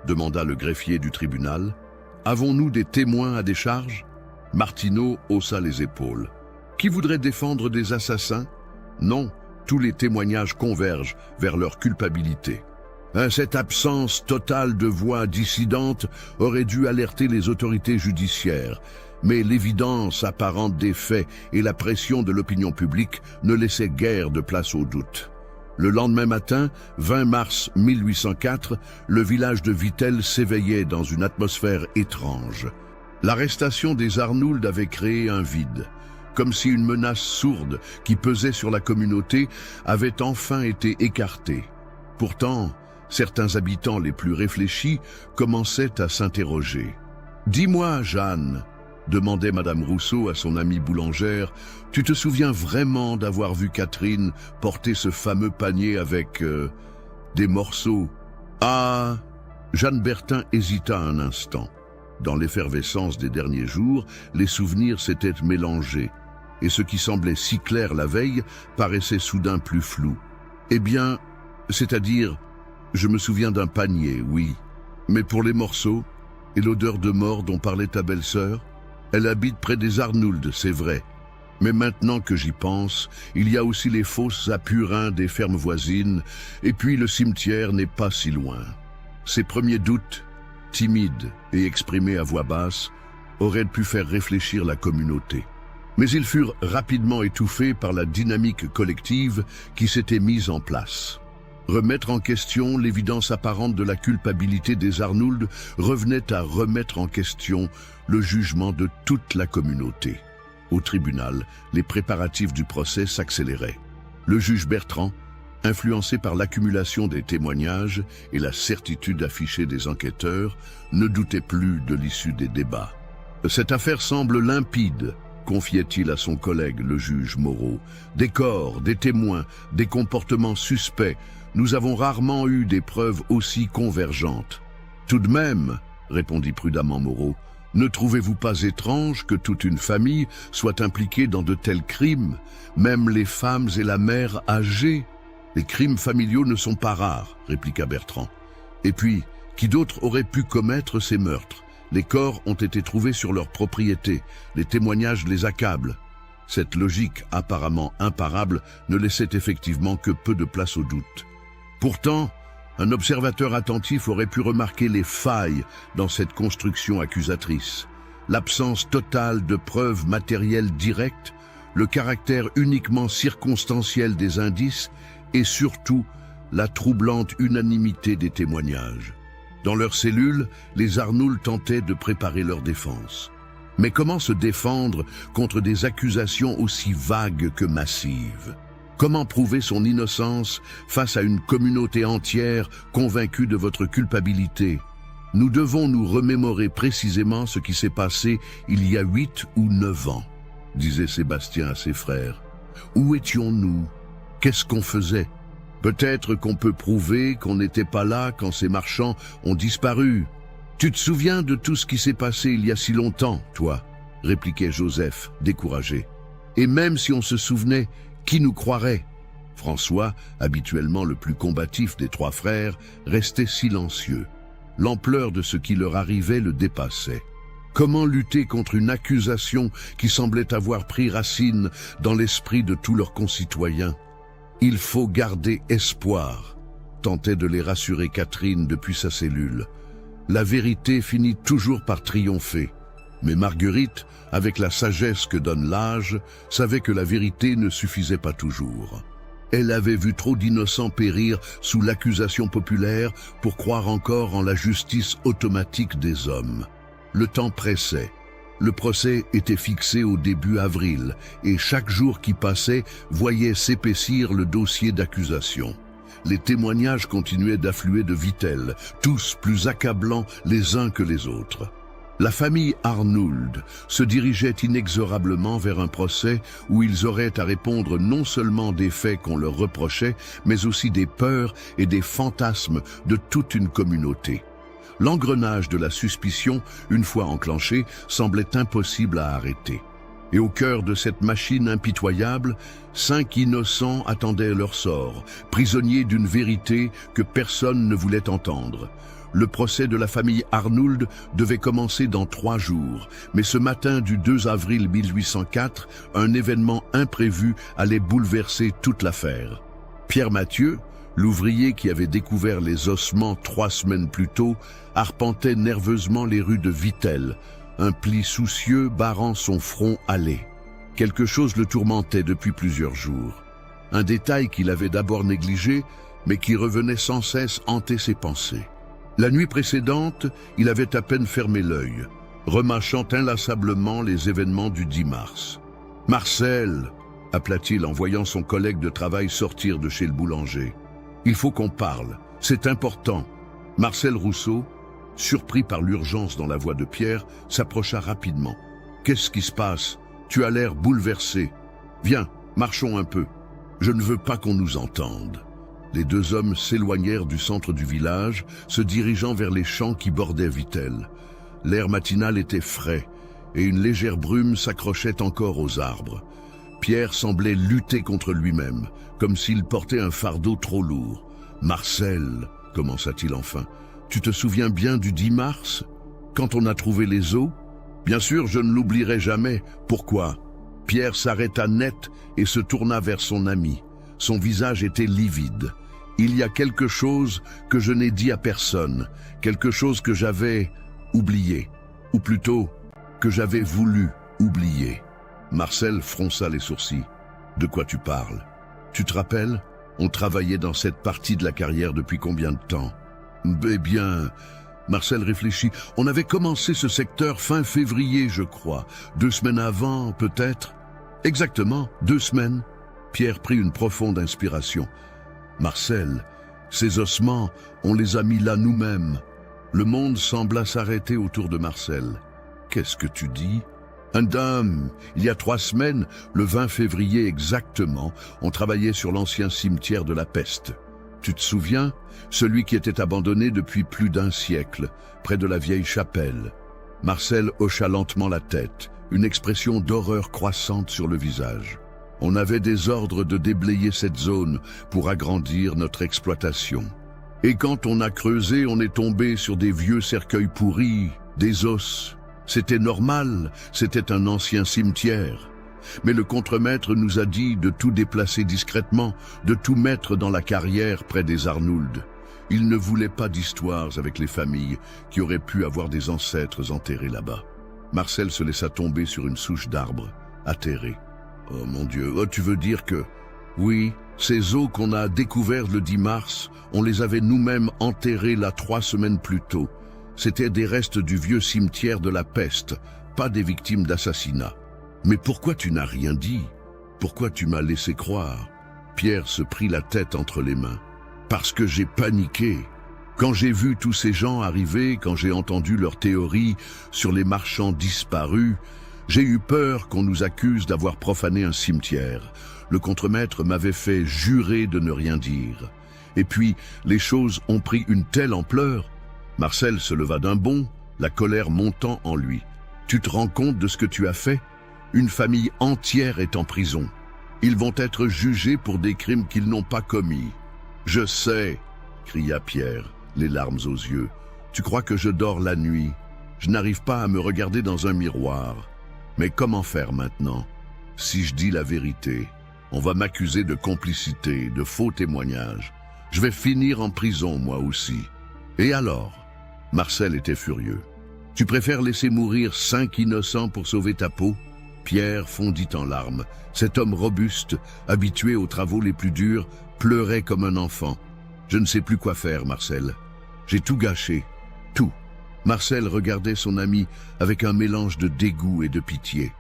demanda le greffier du tribunal, « avons-nous des témoins à décharge ?» Martineau haussa les épaules. « Qui voudrait défendre des assassins ? Non, tous les témoignages convergent vers leur culpabilité. » Cette absence totale de voix dissidentes aurait dû alerter les autorités judiciaires, mais l'évidence apparente des faits et la pression de l'opinion publique ne laissaient guère de place au doute. Le lendemain matin, 20 mars 1804, le village de Vittel s'éveillait dans une atmosphère étrange. L'arrestation des Arnould avait créé un vide, comme si une menace sourde qui pesait sur la communauté avait enfin été écartée. Pourtant, certains habitants les plus réfléchis commençaient à s'interroger. « Dis-moi, Jeanne, » demandait Madame Rousseau à son amie boulangère, « tu te souviens vraiment d'avoir vu Catherine porter ce fameux panier avec des morceaux ?» Ah, Jeanne Bertin hésita un instant. Dans l'effervescence des derniers jours, les souvenirs s'étaient mélangés, et ce qui semblait si clair la veille paraissait soudain plus flou. Eh bien, c'est-à-dire, je me souviens d'un panier, oui, mais pour les morceaux, et l'odeur de mort dont parlait ta belle-sœur, elle habite près des Arnould, c'est vrai. Mais maintenant que j'y pense, il y a aussi les fosses à purin des fermes voisines, et puis le cimetière n'est pas si loin. Ces premiers doutes, timides et exprimés à voix basse, auraient pu faire réfléchir la communauté. Mais ils furent rapidement étouffés par la dynamique collective qui s'était mise en place. Remettre en question l'évidence apparente de la culpabilité des Arnould revenait à remettre en question le jugement de toute la communauté. Au tribunal, les préparatifs du procès s'accéléraient. Le juge Bertrand, influencé par l'accumulation des témoignages et la certitude affichée des enquêteurs, ne doutait plus de l'issue des débats. « Cette affaire semble limpide », confiait-il à son collègue, le juge Moreau. « Des corps, des témoins, des comportements suspects, nous avons rarement eu des preuves aussi convergentes. »« Tout de même, » répondit prudemment Moreau, « ne trouvez-vous pas étrange que toute une famille soit impliquée dans de tels crimes, même les femmes et la mère âgées ? Les crimes familiaux ne sont pas rares, » répliqua Bertrand. « Et puis, qui d'autre aurait pu commettre ces meurtres ? Les corps ont été trouvés sur leur propriété, les témoignages les accablent. » Cette logique apparemment imparable ne laissait effectivement que peu de place au doute. Pourtant, un observateur attentif aurait pu remarquer les failles dans cette construction accusatrice, l'absence totale de preuves matérielles directes, le caractère uniquement circonstanciel des indices et surtout la troublante unanimité des témoignages. Dans leurs cellules, les Arnould tentaient de préparer leur défense. Mais comment se défendre contre des accusations aussi vagues que massives ? Comment prouver son innocence face à une communauté entière convaincue de votre culpabilité? Nous devons nous remémorer précisément ce qui s'est passé il y a 8 ou 9 ans, disait Sébastien à ses frères. Où étions-nous? Qu'est-ce qu'on faisait? Peut-être qu'on peut prouver qu'on n'était pas là quand ces marchands ont disparu. Tu te souviens de tout ce qui s'est passé il y a si longtemps, toi? Répliquait Joseph, découragé. Et même si on se souvenait, qui nous croirait? François, habituellement le plus combatif des 3 frères, restait silencieux. L'ampleur de ce qui leur arrivait le dépassait. Comment lutter contre une accusation qui semblait avoir pris racine dans l'esprit de tous leurs concitoyens? Il faut garder espoir, tentait de les rassurer Catherine depuis sa cellule. La vérité finit toujours par triompher. Mais Marguerite, avec la sagesse que donne l'âge, savait que la vérité ne suffisait pas toujours. Elle avait vu trop d'innocents périr sous l'accusation populaire pour croire encore en la justice automatique des hommes. Le temps pressait. Le procès était fixé au début avril, et chaque jour qui passait voyait s'épaissir le dossier d'accusation. Les témoignages continuaient d'affluer de Vittel, tous plus accablants les uns que les autres. La famille Arnould se dirigeait inexorablement vers un procès où ils auraient à répondre non seulement des faits qu'on leur reprochait, mais aussi des peurs et des fantasmes de toute une communauté. L'engrenage de la suspicion, une fois enclenché, semblait impossible à arrêter. Et au cœur de cette machine impitoyable, 5 innocents attendaient leur sort, prisonniers d'une vérité que personne ne voulait entendre. Le procès de la famille Arnould devait commencer dans 3 jours, mais ce matin du 2 avril 1804, un événement imprévu allait bouleverser toute l'affaire. Pierre Mathieu, l'ouvrier qui avait découvert les ossements 3 semaines plus tôt, arpentait nerveusement les rues de Vittel, un pli soucieux barrant son front hâlé. Quelque chose le tourmentait depuis plusieurs jours. Un détail qu'il avait d'abord négligé, mais qui revenait sans cesse hanter ses pensées. La nuit précédente, il avait à peine fermé l'œil, remâchant inlassablement les événements du 10 mars. « Marcel !» appela-t-il en voyant son collègue de travail sortir de chez le boulanger. « Il faut qu'on parle, c'est important. » Marcel Rousseau, surpris par l'urgence dans la voix de Pierre, s'approcha rapidement. « Qu'est-ce qui se passe? Tu as l'air bouleversé. Viens, marchons un peu. Je ne veux pas qu'on nous entende. » Les 2 hommes s'éloignèrent du centre du village, se dirigeant vers les champs qui bordaient Vittel. L'air matinal était frais et une légère brume s'accrochait encore aux arbres. Pierre semblait lutter contre lui-même, comme s'il portait un fardeau trop lourd. « Marcel, commença-t-il enfin, tu te souviens bien du 10 mars, quand on a trouvé les os ? Bien sûr, je ne l'oublierai jamais. Pourquoi ?» Pierre s'arrêta net et se tourna vers son ami. Son visage était livide. « Il y a quelque chose que je n'ai dit à personne, quelque chose que j'avais oublié, ou plutôt que j'avais voulu oublier. » Marcel fronça les sourcils. « De quoi tu parles ? Tu te rappelles ? On travaillait dans cette partie de la carrière depuis combien de temps ? » Eh bien, Marcel réfléchit. On avait commencé ce secteur fin février, je crois. 2 semaines avant, peut-être ? Exactement, 2 semaines. Pierre prit une profonde inspiration. Marcel, ces ossements, on les a mis là nous-mêmes. Le monde sembla s'arrêter autour de Marcel. Qu'est-ce que tu dis ? Dame, il y a 3 semaines, le 20 février exactement, on travaillait sur l'ancien cimetière de la Peste. Tu te souviens ? Celui qui était abandonné depuis plus d'1 siècle, près de la vieille chapelle. Marcel hocha lentement la tête, une expression d'horreur croissante sur le visage. On avait des ordres de déblayer cette zone pour agrandir notre exploitation. Et quand on a creusé, on est tombé sur des vieux cercueils pourris, des os. C'était normal, c'était un ancien cimetière. Mais le contremaître nous a dit de tout déplacer discrètement, de tout mettre dans la carrière près des Arnould. Il ne voulait pas d'histoires avec les familles qui auraient pu avoir des ancêtres enterrés là-bas. Marcel se laissa tomber sur une souche d'arbre, atterré. « Oh mon Dieu, oh, tu veux dire que... » Oui, ces os qu'on a découverts le 10 mars, on les avait nous-mêmes enterrés là 3 semaines plus tôt. C'étaient des restes du vieux cimetière de la Peste, pas des victimes d'assassinat. Mais pourquoi tu n'as rien dit? Pourquoi tu m'as laissé croire? Pierre se prit la tête entre les mains. Parce que j'ai paniqué. Quand j'ai vu tous ces gens arriver, quand j'ai entendu leurs théories sur les marchands disparus, j'ai eu peur qu'on nous accuse d'avoir profané un cimetière. Le contremaître m'avait fait jurer de ne rien dire. Et puis, les choses ont pris une telle ampleur. Marcel se leva d'un bond, la colère montant en lui. Tu te rends compte de ce que tu as fait? Une famille entière est en prison. Ils vont être jugés pour des crimes qu'ils n'ont pas commis. Je sais, cria Pierre, les larmes aux yeux. Tu crois que je dors la nuit? Je n'arrive pas à me regarder dans un miroir. Mais comment faire maintenant? Si je dis la vérité, on va m'accuser de complicité, de faux témoignages. Je vais finir en prison, moi aussi. Et alors? Marcel était furieux. Tu préfères laisser mourir 5 innocents pour sauver ta peau? Pierre fondit en larmes. Cet homme robuste, habitué aux travaux les plus durs, pleurait comme un enfant. Je ne sais plus quoi faire, Marcel. J'ai tout gâché. Tout. Marcel regardait son ami avec un mélange de dégoût et de pitié.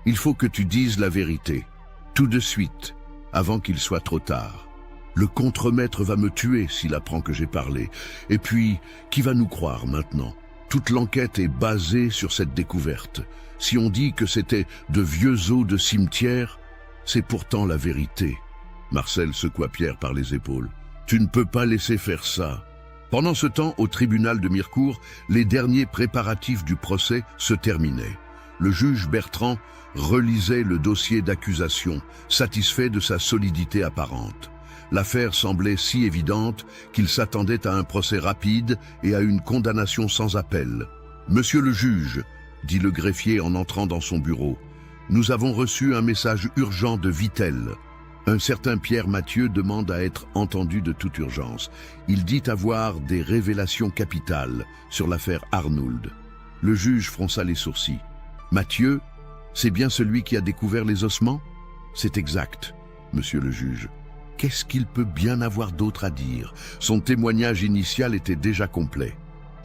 Il faut que tu dises la vérité. Tout de suite, avant qu'il soit trop tard. Le contremaître va me tuer s'il apprend que j'ai parlé. Et puis, qui va nous croire maintenant? Toute l'enquête est basée sur cette découverte. Si on dit que c'était de vieux os de cimetière, c'est pourtant la vérité. Marcel secoua Pierre par les épaules. Tu ne peux pas laisser faire ça. Pendant ce temps, au tribunal de Mirecourt, les derniers préparatifs du procès se terminaient. Le juge Bertrand relisait le dossier d'accusation, satisfait de sa solidité apparente. L'affaire semblait si évidente qu'il s'attendait à un procès rapide et à une condamnation sans appel. « Monsieur le juge », dit le greffier en entrant dans son bureau, « nous avons reçu un message urgent de Vittel. Un certain Pierre Mathieu demande à être entendu de toute urgence. Il dit avoir des révélations capitales sur l'affaire Arnould. » Le juge fronça les sourcils. « Mathieu, c'est bien celui qui a découvert les ossements ? » « C'est exact, monsieur le juge. » Qu'est-ce qu'il peut bien avoir d'autre à dire? Son témoignage initial était déjà complet.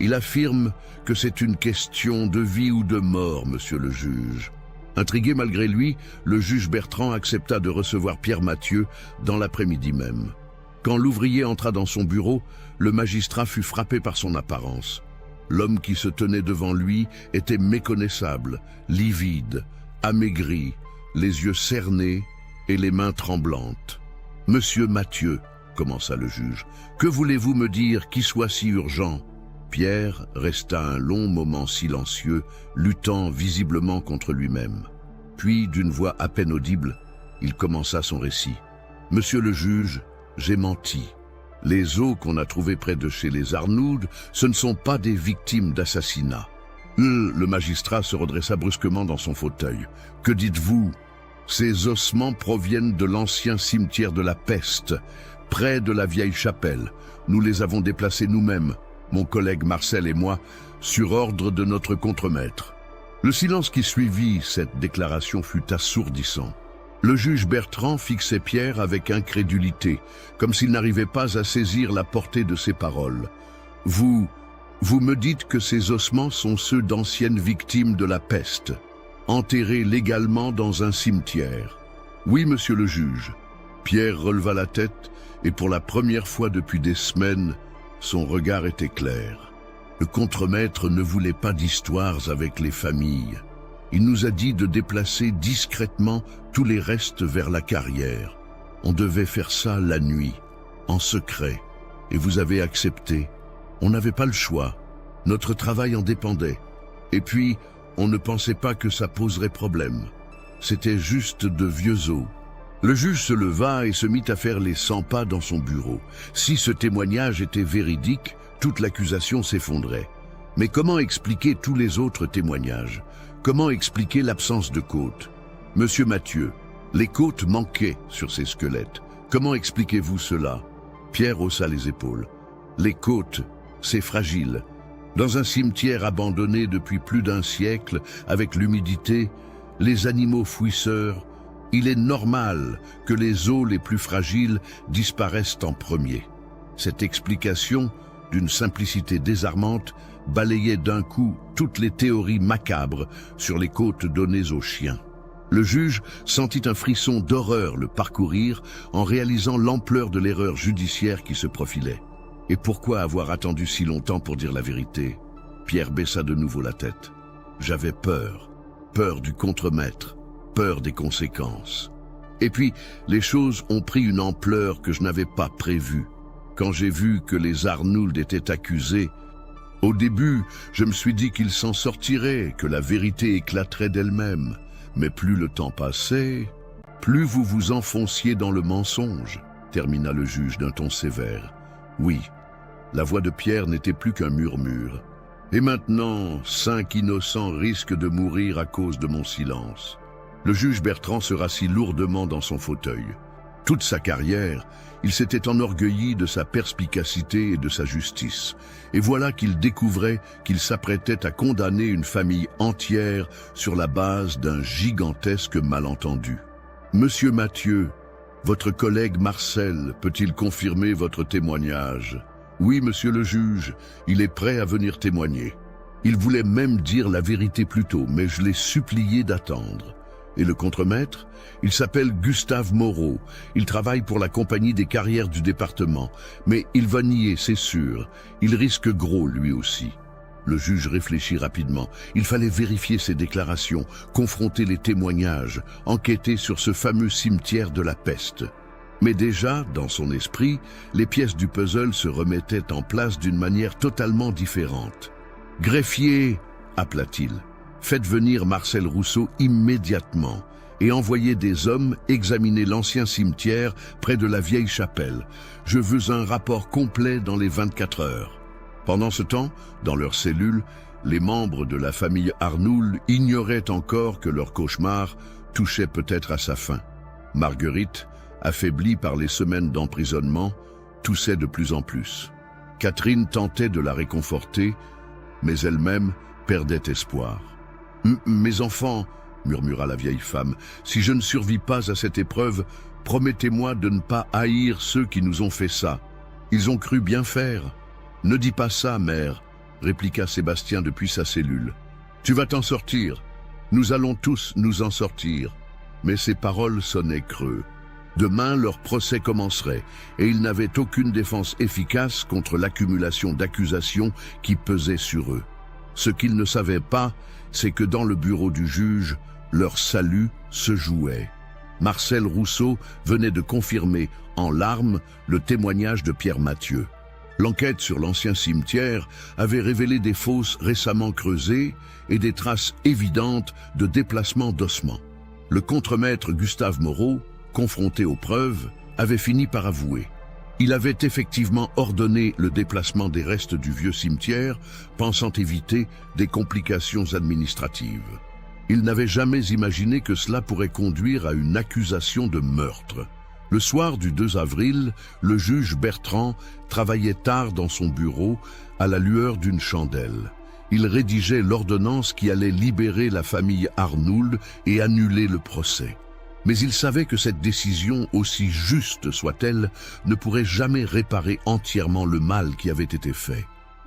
Il affirme que c'est une question de vie ou de mort, monsieur le juge. Intrigué malgré lui, le juge Bertrand accepta de recevoir Pierre Mathieu dans l'après-midi même. Quand l'ouvrier entra dans son bureau, le magistrat fut frappé par son apparence. L'homme qui se tenait devant lui était méconnaissable, livide, amaigri, les yeux cernés et les mains tremblantes. « Monsieur Mathieu, commença le juge, que voulez-vous me dire qui soit si urgent ?» Pierre resta un long moment silencieux, luttant visiblement contre lui-même. Puis, d'une voix à peine audible, il commença son récit. « Monsieur le juge, j'ai menti. Les os qu'on a trouvés près de chez les Arnould, ce ne sont pas des victimes d'assassinat. » Le magistrat se redressa brusquement dans son fauteuil. « Que dites-vous ? Ces ossements proviennent de l'ancien cimetière de la Peste, près de la vieille chapelle. Nous les avons déplacés nous-mêmes, mon collègue Marcel et moi, sur ordre de notre contremaître. » Le silence qui suivit cette déclaration fut assourdissant. Le juge Bertrand fixait Pierre avec incrédulité, comme s'il n'arrivait pas à saisir la portée de ses paroles. « Vous me dites que ces ossements sont ceux d'anciennes victimes de la peste, enterrés légalement dans un cimetière. » « Oui, monsieur le juge. » Pierre releva la tête et pour la première fois depuis des semaines, son regard était clair. Le contremaître ne voulait pas d'histoires avec les familles. Il nous a dit de déplacer discrètement tous les restes vers la carrière. On devait faire ça la nuit, en secret, et vous avez accepté. On n'avait pas le choix. Notre travail en dépendait. Et puis, on ne pensait pas que ça poserait problème. C'était juste de vieux os. Le juge se leva et se mit à faire les 100 pas dans son bureau. Si ce témoignage était véridique, toute l'accusation s'effondrait. Mais comment expliquer tous les autres témoignages? Comment expliquer l'absence de côtes? Monsieur Mathieu, les côtes manquaient sur ces squelettes. Comment expliquez-vous cela? Pierre haussa les épaules. Les côtes, c'est fragile. Dans un cimetière abandonné depuis plus d'un siècle, avec l'humidité, les animaux fouisseurs, il est normal que les os les plus fragiles disparaissent en premier. Cette explication, d'une simplicité désarmante, balayait d'un coup toutes les théories macabres sur les côtes données aux chiens. Le juge sentit un frisson d'horreur le parcourir en réalisant l'ampleur de l'erreur judiciaire qui se profilait. Et pourquoi avoir attendu si longtemps pour dire la vérité? Pierre baissa de nouveau la tête. J'avais peur. Peur du contremaître. Peur des conséquences. Et puis, les choses ont pris une ampleur que je n'avais pas prévue. Quand j'ai vu que les Arnould étaient accusés, au début, je me suis dit qu'ils s'en sortiraient, que la vérité éclaterait d'elle-même. Mais plus le temps passait, plus vous vous enfonciez dans le mensonge, termina le juge d'un ton sévère. Oui, la voix de Pierre n'était plus qu'un murmure. Et maintenant, 5 innocents risquent de mourir à cause de mon silence. Le juge Bertrand se rassit lourdement dans son fauteuil. Toute sa carrière, il s'était enorgueilli de sa perspicacité et de sa justice. Et voilà qu'il découvrait qu'il s'apprêtait à condamner une famille entière sur la base d'un gigantesque malentendu. « Monsieur Mathieu, votre collègue Marcel peut-il confirmer votre témoignage ?»« Oui, monsieur le juge, il est prêt à venir témoigner. Il voulait même dire la vérité plus tôt, mais je l'ai supplié d'attendre. » Et le contremaître? Il s'appelle Gustave Moreau. Il travaille pour la compagnie des carrières du département. Mais il va nier, c'est sûr. Il risque gros, lui aussi. Le juge réfléchit rapidement. Il fallait vérifier ses déclarations, confronter les témoignages, enquêter sur ce fameux cimetière de la peste. Mais déjà, dans son esprit, les pièces du puzzle se remettaient en place d'une manière totalement différente. « Greffier !» appela-t-il. Faites venir Marcel Rousseau immédiatement et envoyez des hommes examiner l'ancien cimetière près de la vieille chapelle. Je veux un rapport complet dans les 24 heures. Pendant ce temps, dans leur cellule, les membres de la famille Arnould ignoraient encore que leur cauchemar touchait peut-être à sa fin. Marguerite, affaiblie par les semaines d'emprisonnement, toussait de plus en plus. Catherine tentait de la réconforter, mais elle-même perdait espoir. « Mes enfants, » murmura la vieille femme, « si je ne survis pas à cette épreuve, promettez-moi de ne pas haïr ceux qui nous ont fait ça. Ils ont cru bien faire. »« Ne dis pas ça, mère, » répliqua Sébastien depuis sa cellule. « Tu vas t'en sortir. Nous allons tous nous en sortir. » Mais ces paroles sonnaient creux. Demain, leur procès commencerait, et ils n'avaient aucune défense efficace contre l'accumulation d'accusations qui pesaient sur eux. Ce qu'ils ne savaient pas, c'est que dans le bureau du juge, leur salut se jouait. Marcel Rousseau venait de confirmer, en larmes, le témoignage de Pierre Mathieu. L'enquête sur l'ancien cimetière avait révélé des fosses récemment creusées et des traces évidentes de déplacement d'ossements. Le contremaître Gustave Moreau, confronté aux preuves, avait fini par avouer. Il avait effectivement ordonné le déplacement des restes du vieux cimetière, pensant éviter des complications administratives. Il n'avait jamais imaginé que cela pourrait conduire à une accusation de meurtre. Le soir du 2 avril, le juge Bertrand travaillait tard dans son bureau à la lueur d'une chandelle. Il rédigeait l'ordonnance qui allait libérer la famille Arnould et annuler le procès. Mais il savait que cette décision, aussi juste soit-elle, ne pourrait jamais réparer entièrement le mal qui avait été fait.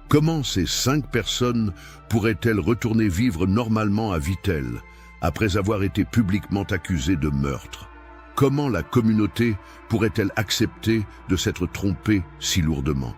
Comment ces 5 personnes pourraient-elles retourner vivre normalement à Vittel, après avoir été publiquement accusées de meurtre? Comment la communauté pourrait-elle accepter de s'être trompée si lourdement?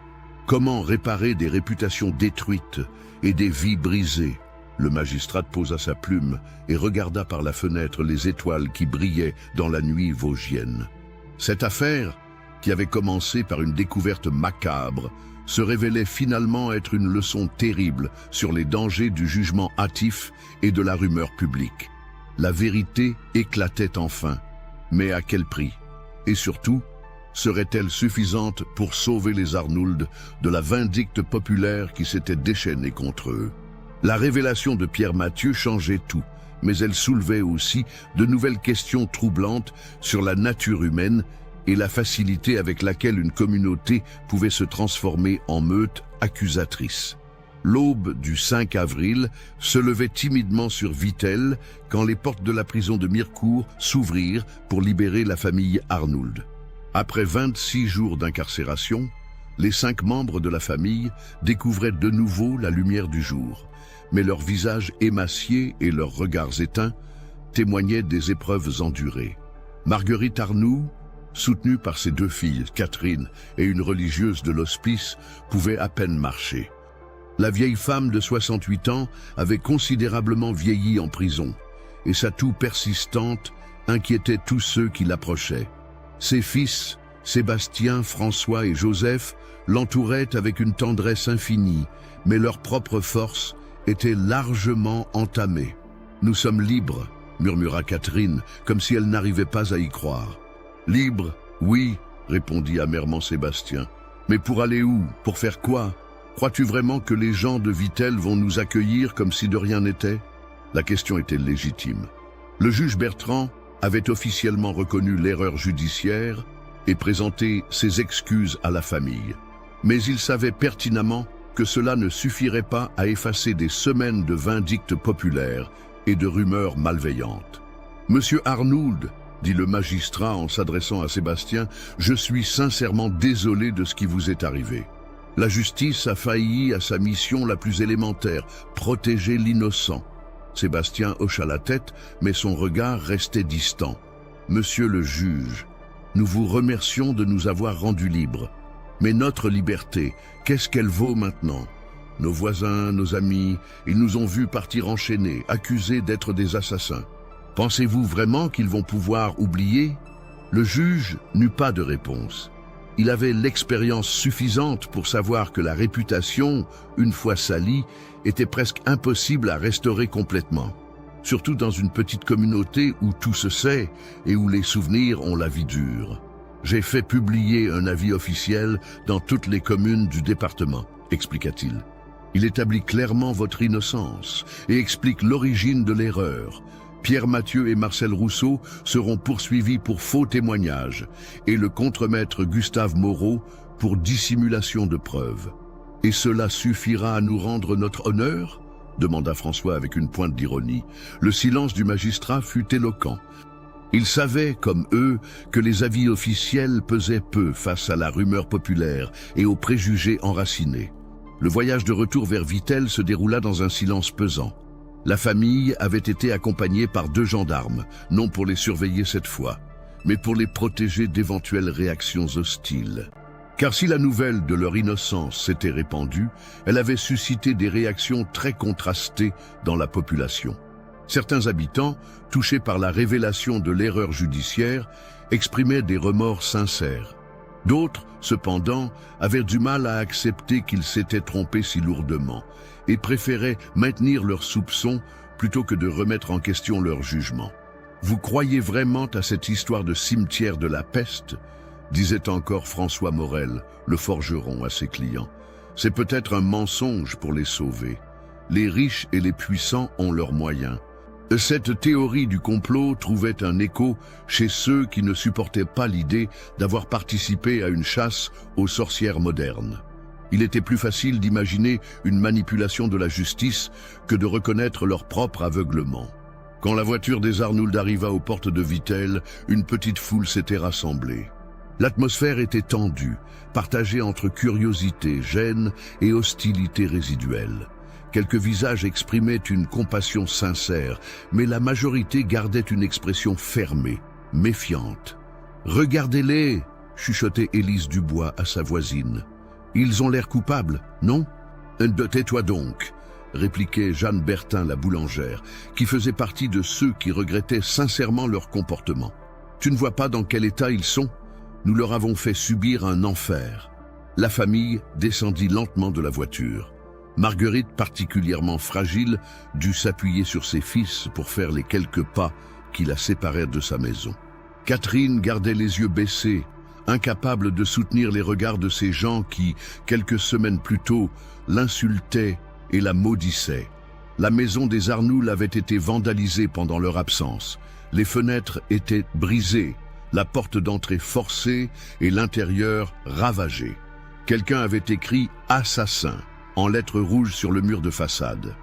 Comment réparer des réputations détruites et des vies brisées? Le magistrat posa sa plume et regarda par la fenêtre les étoiles qui brillaient dans la nuit vosgienne. Cette affaire, qui avait commencé par une découverte macabre, se révélait finalement être une leçon terrible sur les dangers du jugement hâtif et de la rumeur publique. La vérité éclatait enfin. Mais à quel prix? Et surtout, serait-elle suffisante pour sauver les Arnould de la vindicte populaire qui s'était déchaînée contre eux? La révélation de Pierre Mathieu changeait tout, mais elle soulevait aussi de nouvelles questions troublantes sur la nature humaine et la facilité avec laquelle une communauté pouvait se transformer en meute accusatrice. L'aube du 5 avril se levait timidement sur Vittel quand les portes de la prison de Mirecourt s'ouvrirent pour libérer la famille Arnould. Après 26 jours d'incarcération, les 5 membres de la famille découvraient de nouveau la lumière du jour, mais leurs visages émaciés et leurs regards éteints témoignaient des épreuves endurées. Marguerite Arnould, soutenue par ses 2 filles, Catherine et une religieuse de l'hospice, pouvait à peine marcher. La vieille femme de 68 ans avait considérablement vieilli en prison, et sa toux persistante inquiétait tous ceux qui l'approchaient. Ses fils, Sébastien, François et Joseph, l'entouraient avec une tendresse infinie, mais leur propre force était largement entamée. « Nous sommes libres », murmura Catherine, comme si elle n'arrivait pas à y croire. « Libres, oui », répondit amèrement Sébastien. « Mais pour aller où? Pour faire quoi? Crois-tu vraiment que les gens de Vittel vont nous accueillir comme si de rien n'était ?» La question était légitime. Le juge Bertrand avait officiellement reconnu l'erreur judiciaire et présenté ses excuses à la famille. Mais il savait pertinemment que cela ne suffirait pas à effacer des semaines de vindictes populaires et de rumeurs malveillantes. « Monsieur Arnould, » dit le magistrat en s'adressant à Sébastien, « je suis sincèrement désolé de ce qui vous est arrivé. La justice a failli à sa mission la plus élémentaire, protéger l'innocent. » Sébastien hocha la tête, mais son regard restait distant. « Monsieur le juge, nous vous remercions de nous avoir rendus libres. Mais notre liberté, qu'est-ce qu'elle vaut maintenant? Nos voisins, nos amis, ils nous ont vus partir enchaînés, accusés d'être des assassins. Pensez-vous vraiment qu'ils vont pouvoir oublier? » Le juge n'eut pas de réponse. Il avait l'expérience suffisante pour savoir que la réputation, une fois salie, était presque impossible à restaurer complètement. Surtout dans une petite communauté où tout se sait et où les souvenirs ont la vie dure. « J'ai fait publier un avis officiel dans toutes les communes du département », expliqua-t-il. « Il établit clairement votre innocence et explique l'origine de l'erreur. Pierre Mathieu et Marcel Rousseau seront poursuivis pour faux témoignages et le contremaître Gustave Moreau pour dissimulation de preuves. Et cela suffira à nous rendre notre honneur ?» demanda François avec une pointe d'ironie. Le silence du magistrat fut éloquent. Il savait, comme eux, que les avis officiels pesaient peu face à la rumeur populaire et aux préjugés enracinés. Le voyage de retour vers Vittel se déroula dans un silence pesant. La famille avait été accompagnée par 2 gendarmes, non pour les surveiller cette fois, mais pour les protéger d'éventuelles réactions hostiles. Car si la nouvelle de leur innocence s'était répandue, elle avait suscité des réactions très contrastées dans la population. Certains habitants, touchés par la révélation de l'erreur judiciaire, exprimaient des remords sincères. D'autres, cependant, avaient du mal à accepter qu'ils s'étaient trompés si lourdement et préféraient maintenir leurs soupçons plutôt que de remettre en question leur jugement. « Vous croyez vraiment à cette histoire de cimetière de la peste ?» disait encore François Morel, le forgeron, à ses clients. « C'est peut-être un mensonge pour les sauver. Les riches et les puissants ont leurs moyens. » Cette théorie du complot trouvait un écho chez ceux qui ne supportaient pas l'idée d'avoir participé à une chasse aux sorcières modernes. Il était plus facile d'imaginer une manipulation de la justice que de reconnaître leur propre aveuglement. Quand la voiture des Arnould arriva aux portes de Vittel, une petite foule s'était rassemblée. L'atmosphère était tendue, partagée entre curiosité, gêne et hostilité résiduelle. Quelques visages exprimaient une compassion sincère, mais la majorité gardait une expression fermée, méfiante. « Regardez-les !» chuchotait Élise Dubois à sa voisine. « Ils ont l'air coupables, non ?»« Tais-toi donc !» répliquait Jeanne Bertin, la boulangère, qui faisait partie de ceux qui regrettaient sincèrement leur comportement. « Tu ne vois pas dans quel état ils sont ? Nous leur avons fait subir un enfer. » La famille descendit lentement de la voiture. Marguerite, particulièrement fragile, dut s'appuyer sur ses fils pour faire les quelques pas qui la séparèrent de sa maison. Catherine gardait les yeux baissés, incapable de soutenir les regards de ces gens qui, quelques semaines plus tôt, l'insultaient et la maudissaient. La maison des Arnould avait été vandalisée pendant leur absence. Les fenêtres étaient brisées, la porte d'entrée forcée et l'intérieur ravagé. Quelqu'un avait écrit « Assassin » en lettres rouges sur le mur de façade.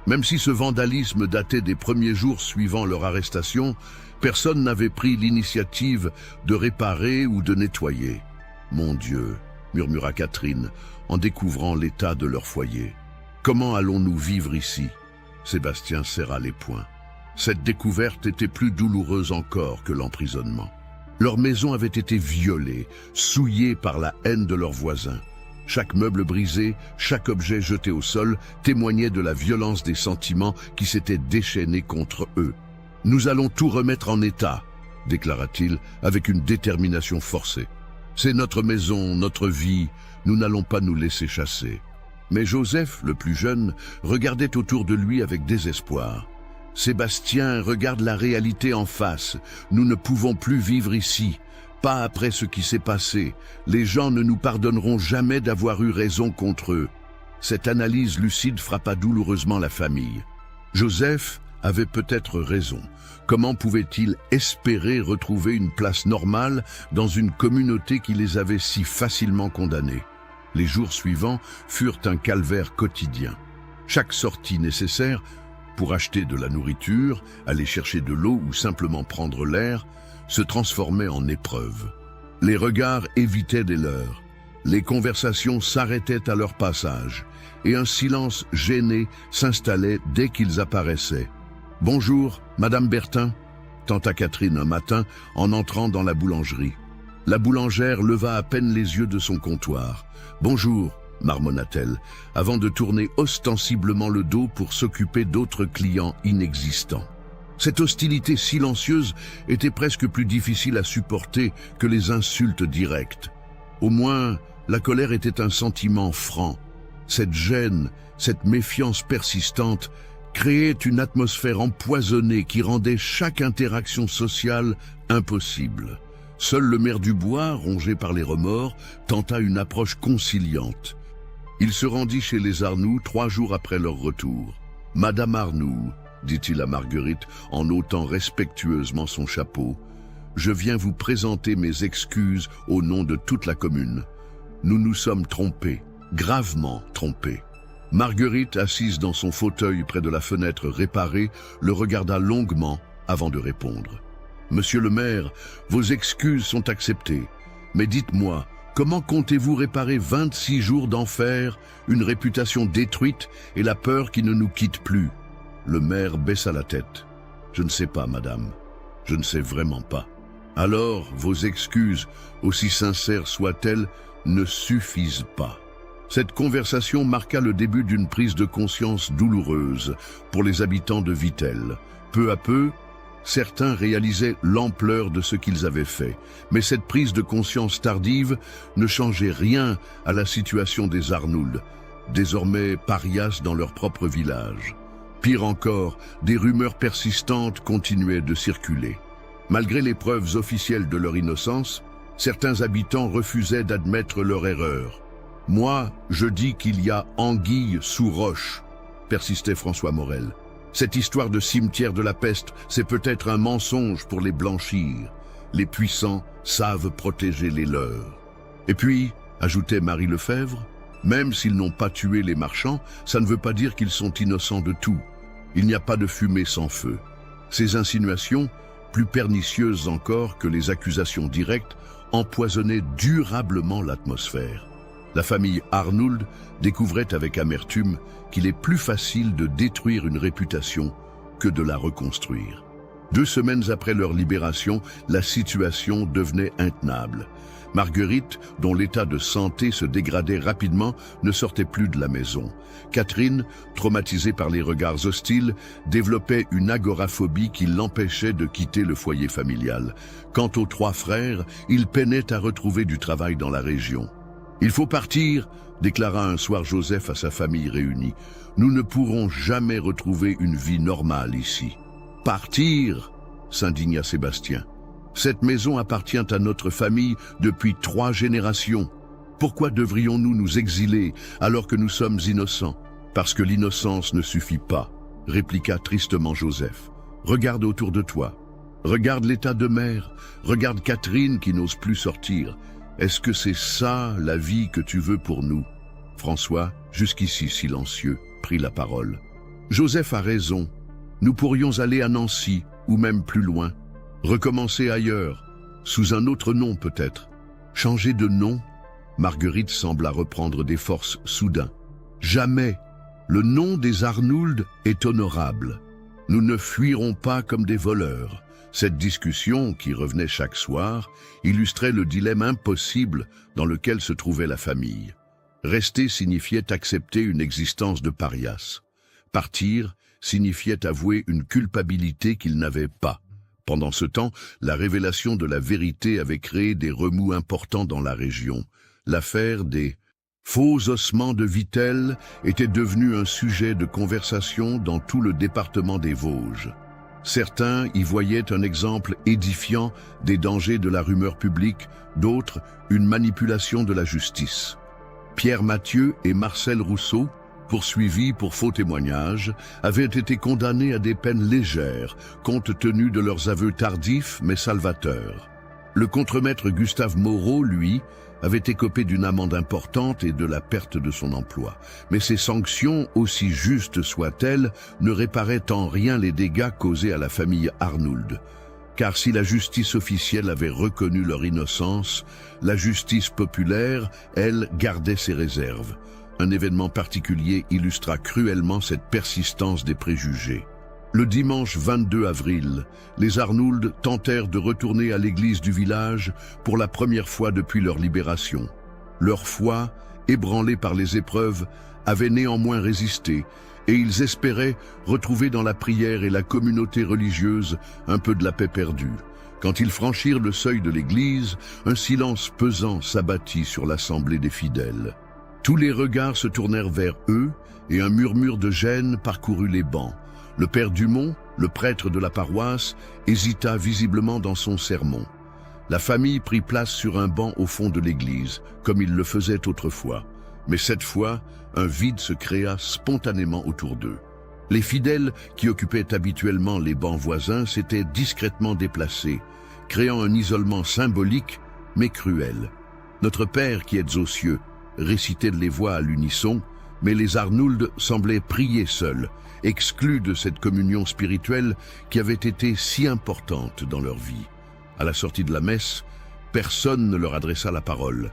Même si ce vandalisme datait des premiers jours suivant leur arrestation, personne n'avait pris l'initiative de réparer ou de nettoyer. « Mon Dieu !» murmura Catherine en découvrant l'état de leur foyer. « Comment allons-nous vivre ici ?» Sébastien serra les poings. Cette découverte était plus douloureuse encore que l'emprisonnement. Leur maison avait été violée, souillée par la haine de leurs voisins. Chaque meuble brisé, chaque objet jeté au sol témoignait de la violence des sentiments qui s'étaient déchaînés contre eux. « Nous allons tout remettre en état », déclara-t-il avec une détermination forcée. « C'est notre maison, notre vie, nous n'allons pas nous laisser chasser. » Mais Joseph, le plus jeune, regardait autour de lui avec désespoir. « Sébastien, regarde la réalité en face, nous ne pouvons plus vivre ici. Pas après ce qui s'est passé. Les gens ne nous pardonneront jamais d'avoir eu raison contre eux. » Cette analyse lucide frappa douloureusement la famille. Joseph avait peut-être raison. Comment pouvait-il espérer retrouver une place normale dans une communauté qui les avait si facilement condamnés? Les jours suivants furent un calvaire quotidien. Chaque sortie nécessaire, pour acheter de la nourriture, aller chercher de l'eau ou simplement prendre l'air, se transformait en épreuve. Les regards évitaient des leurs, les conversations s'arrêtaient à leur passage, et un silence gêné s'installait dès qu'ils apparaissaient. « Bonjour, Madame Bertin » tenta Catherine un matin en entrant dans la boulangerie. La boulangère leva à peine les yeux de son comptoir. « Bonjour » marmonna-t-elle, avant de tourner ostensiblement le dos pour s'occuper d'autres clients inexistants. Cette hostilité silencieuse était presque plus difficile à supporter que les insultes directes. Au moins, la colère était un sentiment franc. Cette gêne, cette méfiance persistante créait une atmosphère empoisonnée qui rendait chaque interaction sociale impossible. Seul le maire Dubois, rongé par les remords, tenta une approche conciliante. Il se rendit chez les Arnould 3 jours après leur retour. « Madame Arnould, dit-il à Marguerite en ôtant respectueusement son chapeau, « je viens vous présenter mes excuses au nom de toute la commune. Nous nous sommes trompés, gravement trompés. » Marguerite, assise dans son fauteuil près de la fenêtre réparée, le regarda longuement avant de répondre. « Monsieur le maire, vos excuses sont acceptées, mais dites-moi, comment comptez-vous réparer 26 jours d'enfer, une réputation détruite et la peur qui ne nous quitte plus ?» Le maire baissa la tête. « Je ne sais pas, madame. Je ne sais vraiment pas. » Alors, vos excuses, aussi sincères soient-elles, ne suffisent pas. Cette conversation marqua le début d'une prise de conscience douloureuse pour les habitants de Vittel. Peu à peu, Certains réalisaient l'ampleur de ce qu'ils avaient fait, mais cette prise de conscience tardive ne changeait rien à la situation des Arnould, désormais parias dans leur propre village. Pire encore, des rumeurs persistantes continuaient de circuler. Malgré les preuves officielles de leur innocence, certains habitants refusaient d'admettre leur erreur. « Moi, je dis qu'il y a anguille sous roche », persistait François Morel. Cette histoire de cimetière de la peste, c'est peut-être un mensonge pour les blanchir. Les puissants savent protéger les leurs. Et puis, ajoutait Marie Lefebvre, même s'ils n'ont pas tué les marchands, ça ne veut pas dire qu'ils sont innocents de tout. Il n'y a pas de fumée sans feu. Ces insinuations, plus pernicieuses encore que les accusations directes, empoisonnaient durablement l'atmosphère. La famille Arnould découvrait avec amertume qu'il est plus facile de détruire une réputation que de la reconstruire. 2 semaines après leur libération, la situation devenait intenable. Marguerite, dont l'état de santé se dégradait rapidement, ne sortait plus de la maison. Catherine, traumatisée par les regards hostiles, développait une agoraphobie qui l'empêchait de quitter le foyer familial. Quant aux 3 frères, ils peinaient à retrouver du travail dans la région. « Il faut partir », déclara un soir Joseph à sa famille réunie. « Nous ne pourrons jamais retrouver une vie normale ici. »« Partir » s'indigna Sébastien. « Cette maison appartient à notre famille depuis 3 générations. Pourquoi devrions-nous nous exiler alors que nous sommes innocents ? Parce que l'innocence ne suffit pas, » répliqua tristement Joseph. « Regarde autour de toi. Regarde l'état de mère. Regarde Catherine qui n'ose plus sortir. Est-ce que c'est ça la vie que tu veux pour nous ?» François, jusqu'ici silencieux, prit la parole. « Joseph a raison. Nous pourrions aller à Nancy, ou même plus loin. Recommencer ailleurs, sous un autre nom peut-être. Changer de nom ?» Marguerite sembla reprendre des forces soudain. « Jamais. Le nom des Arnould est honorable. Nous ne fuirons pas comme des voleurs. » Cette discussion, qui revenait chaque soir, illustrait le dilemme impossible dans lequel se trouvait la famille. Rester signifiait accepter une existence de parias. Partir signifiait avouer une culpabilité qu'ils n'avaient pas. Pendant ce temps, la révélation de la vérité avait créé des remous importants dans la région. L'affaire des faux ossements de Vittel était devenue un sujet de conversation dans tout le département des Vosges. Certains y voyaient un exemple édifiant des dangers de la rumeur publique, d'autres une manipulation de la justice. Pierre Mathieu et Marcel Rousseau, poursuivis pour faux témoignages, avaient été condamnés à des peines légères, compte tenu de leurs aveux tardifs mais salvateurs. Le contremaître Gustave Moreau, lui, avait écopé d'une amende importante et de la perte de son emploi. Mais ces sanctions, aussi justes soient-elles, ne réparaient en rien les dégâts causés à la famille Arnould. Car si la justice officielle avait reconnu leur innocence, la justice populaire, elle, gardait ses réserves. Un événement particulier illustra cruellement cette persistance des préjugés. Le dimanche 22 avril, les Arnould tentèrent de retourner à l'église du village pour la première fois depuis leur libération. Leur foi, ébranlée par les épreuves, avait néanmoins résisté et ils espéraient retrouver dans la prière et la communauté religieuse un peu de la paix perdue. Quand ils franchirent le seuil de l'église, un silence pesant s'abattit sur l'assemblée des fidèles. Tous les regards se tournèrent vers eux et un murmure de gêne parcourut les bancs. Le père Dumont, le prêtre de la paroisse, hésita visiblement dans son sermon. La famille prit place sur un banc au fond de l'église, comme il le faisait autrefois. Mais cette fois, un vide se créa spontanément autour d'eux. Les fidèles, qui occupaient habituellement les bancs voisins, s'étaient discrètement déplacés, créant un isolement symbolique, mais cruel. Notre Père qui êtes aux cieux, récitaient les voix à l'unisson, mais les Arnould semblaient prier seuls, exclus de cette communion spirituelle qui avait été si importante dans leur vie. À la sortie de la messe, personne ne leur adressa la parole.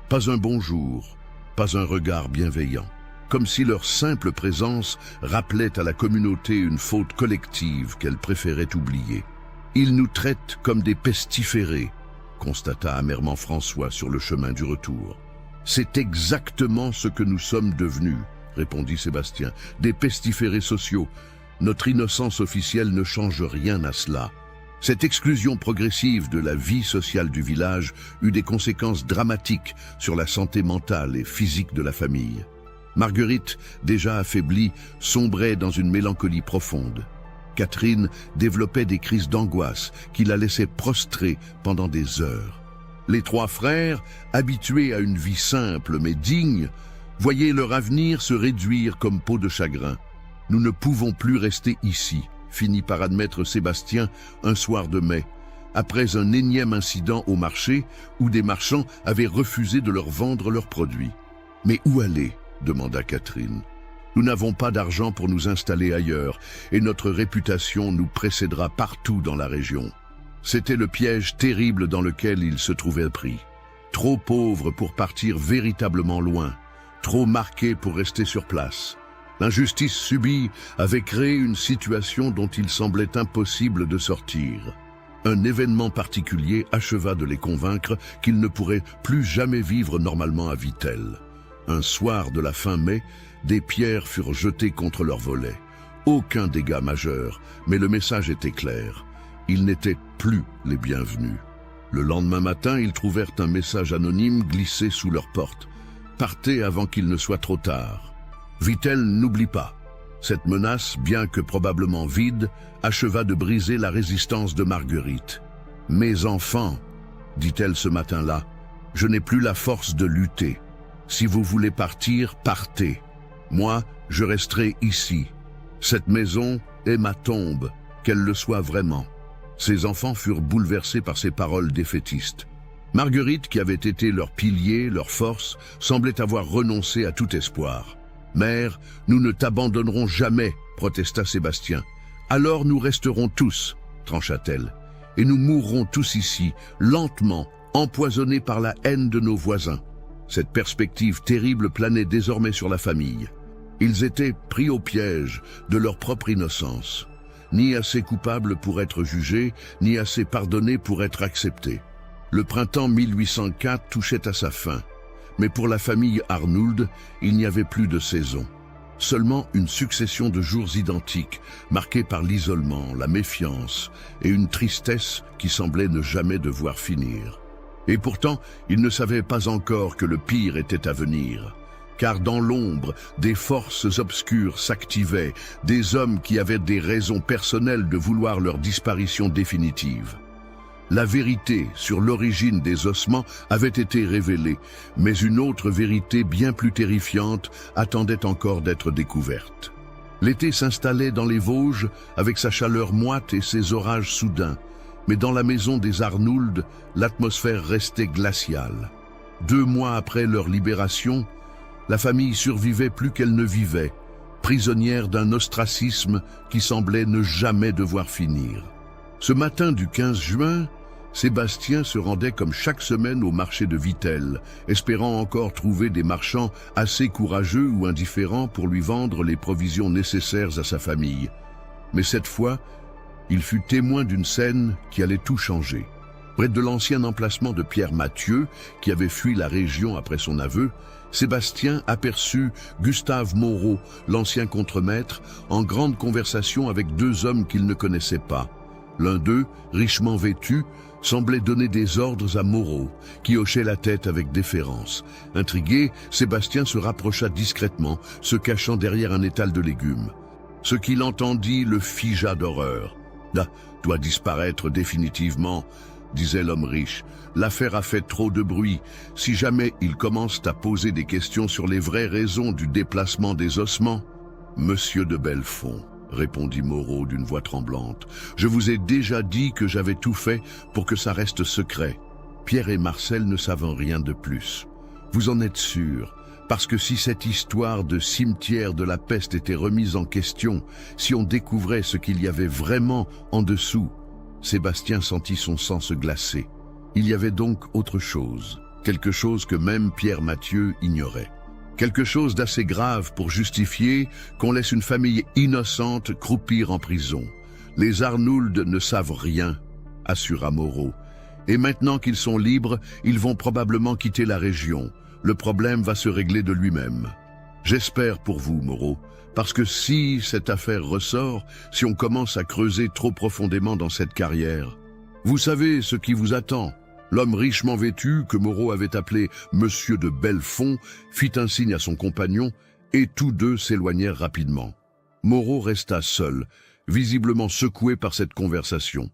Pas un bonjour, pas un regard bienveillant. Comme si leur simple présence rappelait à la communauté une faute collective qu'elle préférait oublier. « Ils nous traitent comme des pestiférés », constata amèrement François sur le chemin du retour. « C'est exactement ce que nous sommes devenus », répondit Sébastien, « des pestiférés sociaux. Notre innocence officielle ne change rien à cela. Cette exclusion progressive de la vie sociale du village eut des conséquences dramatiques sur la santé mentale et physique de la famille. Marguerite, déjà affaiblie, sombrait dans une mélancolie profonde. Catherine développait des crises d'angoisse qui la laissaient prostrée pendant des heures. Les trois frères, habitués à une vie simple mais digne, voyaient leur avenir se réduire comme peau de chagrin. « Nous ne pouvons plus rester ici », finit par admettre Sébastien un soir de mai, après un énième incident au marché où des marchands avaient refusé de leur vendre leurs produits. « Mais où aller ?» demanda Catherine. « Nous n'avons pas d'argent pour nous installer ailleurs et notre réputation nous précédera partout dans la région. » C'était le piège terrible dans lequel ils se trouvaient pris. Trop pauvres pour partir véritablement loin, trop marqués pour rester sur place. L'injustice subie avait créé une situation dont il semblait impossible de sortir. Un événement particulier acheva de les convaincre qu'ils ne pourraient plus jamais vivre normalement à Vittel. Un soir de la fin mai, des pierres furent jetées contre leurs volets. Aucun dégât majeur, mais le message était clair. Ils n'étaient plus les bienvenus. Le lendemain matin, ils trouvèrent un message anonyme glissé sous leur porte. « Partez avant qu'il ne soit trop tard. » Vittel n'oublie pas. Cette menace, bien que probablement vide, acheva de briser la résistance de Marguerite. « Mes enfants, dit-elle ce matin-là, je n'ai plus la force de lutter. Si vous voulez partir, partez. Moi, je resterai ici. Cette maison est ma tombe, qu'elle le soit vraiment. » Ses enfants furent bouleversés par ces paroles défaitistes. Marguerite, qui avait été leur pilier, leur force, semblait avoir renoncé à tout espoir. « Mère, nous ne t'abandonnerons jamais, protesta Sébastien. Alors nous resterons tous, trancha-t-elle, et nous mourrons tous ici, lentement, empoisonnés par la haine de nos voisins. Cette perspective terrible planait désormais sur la famille. Ils étaient pris au piège de leur propre innocence. Ni assez coupables pour être jugés, ni assez pardonnés pour être acceptés. Le printemps 1804 touchait à sa fin. Mais pour la famille Arnould, il n'y avait plus de saison. Seulement une succession de jours identiques, marqués par l'isolement, la méfiance et une tristesse qui semblait ne jamais devoir finir. Et pourtant, ils ne savaient pas encore que le pire était à venir. Car dans l'ombre, des forces obscures s'activaient, des hommes qui avaient des raisons personnelles de vouloir leur disparition définitive. La vérité sur l'origine des ossements avait été révélée, mais une autre vérité bien plus terrifiante attendait encore d'être découverte. L'été s'installait dans les Vosges avec sa chaleur moite et ses orages soudains, mais dans la maison des Arnould, l'atmosphère restait glaciale. 2 mois après leur libération, la famille survivait plus qu'elle ne vivait, prisonnière d'un ostracisme qui semblait ne jamais devoir finir. Ce matin du 15 juin, Sébastien se rendait comme chaque semaine au marché de Vittel, espérant encore trouver des marchands assez courageux ou indifférents pour lui vendre les provisions nécessaires à sa famille. Mais cette fois, il fut témoin d'une scène qui allait tout changer. Près de l'ancien emplacement de Pierre Mathieu, qui avait fui la région après son aveu, Sébastien aperçut Gustave Moreau, l'ancien contremaître, en grande conversation avec 2 hommes qu'il ne connaissait pas. L'un d'eux, richement vêtu, semblait donner des ordres à Moreau, qui hochait la tête avec déférence. Intrigué, Sébastien se rapprocha discrètement, se cachant derrière un étal de légumes. Ce qu'il entendit le figea d'horreur. « Là, doit disparaître définitivement », disait l'homme riche. « L'affaire a fait trop de bruit. Si jamais ils commencent à poser des questions sur les vraies raisons du déplacement des ossements... » « Monsieur de Belfond, » répondit Moreau d'une voix tremblante, « je vous ai déjà dit que j'avais tout fait pour que ça reste secret. Pierre et Marcel ne savent rien de plus. Vous en êtes sûr, parce que si cette histoire de cimetière de la peste était remise en question, si on découvrait ce qu'il y avait vraiment en dessous... » Sébastien sentit son sang se glacer. Il y avait donc autre chose, quelque chose que même Pierre Mathieu ignorait. Quelque chose d'assez grave pour justifier qu'on laisse une famille innocente croupir en prison. Les Arnould ne savent rien, assura Moreau. Et maintenant qu'ils sont libres, ils vont probablement quitter la région. Le problème va se régler de lui-même. J'espère pour vous, Moreau, Parce que si cette affaire ressort, si on commence à creuser trop profondément dans cette carrière, vous savez ce qui vous attend. L'homme richement vêtu, que Moreau avait appelé Monsieur de Belfond, fit un signe à son compagnon, et tous deux s'éloignèrent rapidement. Moreau resta seul, visiblement secoué par cette conversation.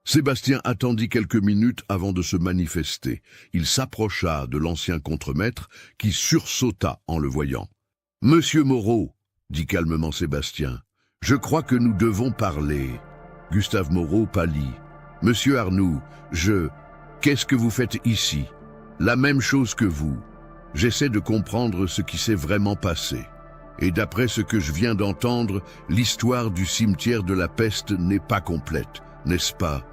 Sébastien attendit quelques minutes avant de se manifester. Il s'approcha de l'ancien contremaître, qui sursauta en le voyant. « Monsieur Moreau, » dit calmement Sébastien, « je crois que nous devons parler. » Gustave Moreau pâlit. « Monsieur Arnoux, qu'est-ce que vous faites ici? La même chose que vous. J'essaie de comprendre ce qui s'est vraiment passé. Et d'après ce que je viens d'entendre, l'histoire du cimetière de la Peste n'est pas complète, n'est-ce pas ?»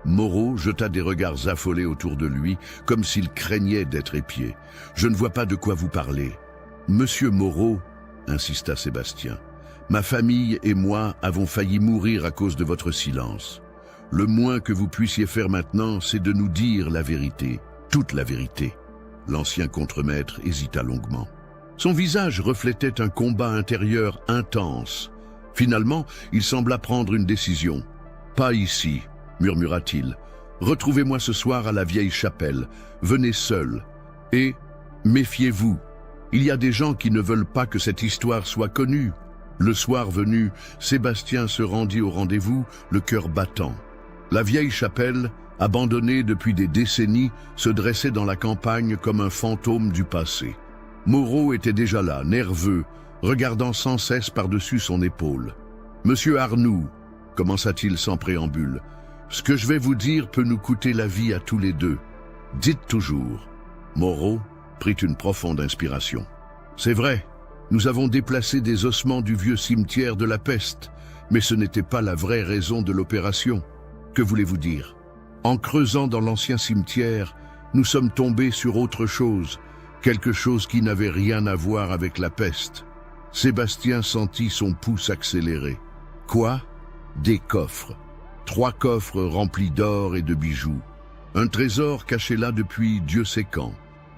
Moreau jeta des regards affolés autour de lui, comme s'il craignait d'être épié. « Je ne vois pas de quoi vous parlez. »« Monsieur Moreau, » insista Sébastien, « ma famille et moi avons failli mourir à cause de votre silence. Le moins que vous puissiez faire maintenant, c'est de nous dire la vérité, toute la vérité. » L'ancien contremaître hésita longuement. Son visage reflétait un combat intérieur intense. Finalement, il sembla prendre une décision. « Pas ici, » murmura-t-il. « Retrouvez-moi ce soir à la vieille chapelle. Venez seul. Et méfiez-vous. Il y a des gens qui ne veulent pas que cette histoire soit connue. » Le soir venu, Sébastien se rendit au rendez-vous, le cœur battant. La vieille chapelle, abandonnée depuis des décennies, se dressait dans la campagne comme un fantôme du passé. Moreau était déjà là, nerveux, regardant sans cesse par-dessus son épaule. « Monsieur Arnoux, » commença-t-il sans préambule, « ce que je vais vous dire peut nous coûter la vie à tous les deux. Dites toujours. » Moreau prit une profonde inspiration. « C'est vrai, nous avons déplacé des ossements du vieux cimetière de la Peste, mais ce n'était pas la vraie raison de l'opération. Que voulez-vous dire? En creusant dans l'ancien cimetière, nous sommes tombés sur autre chose, quelque chose qui n'avait rien à voir avec la peste. » Sébastien sentit son pouls accélérer. « Quoi? Des coffres. 3 coffres remplis d'or et de bijoux. Un trésor caché là depuis Dieu sait quand.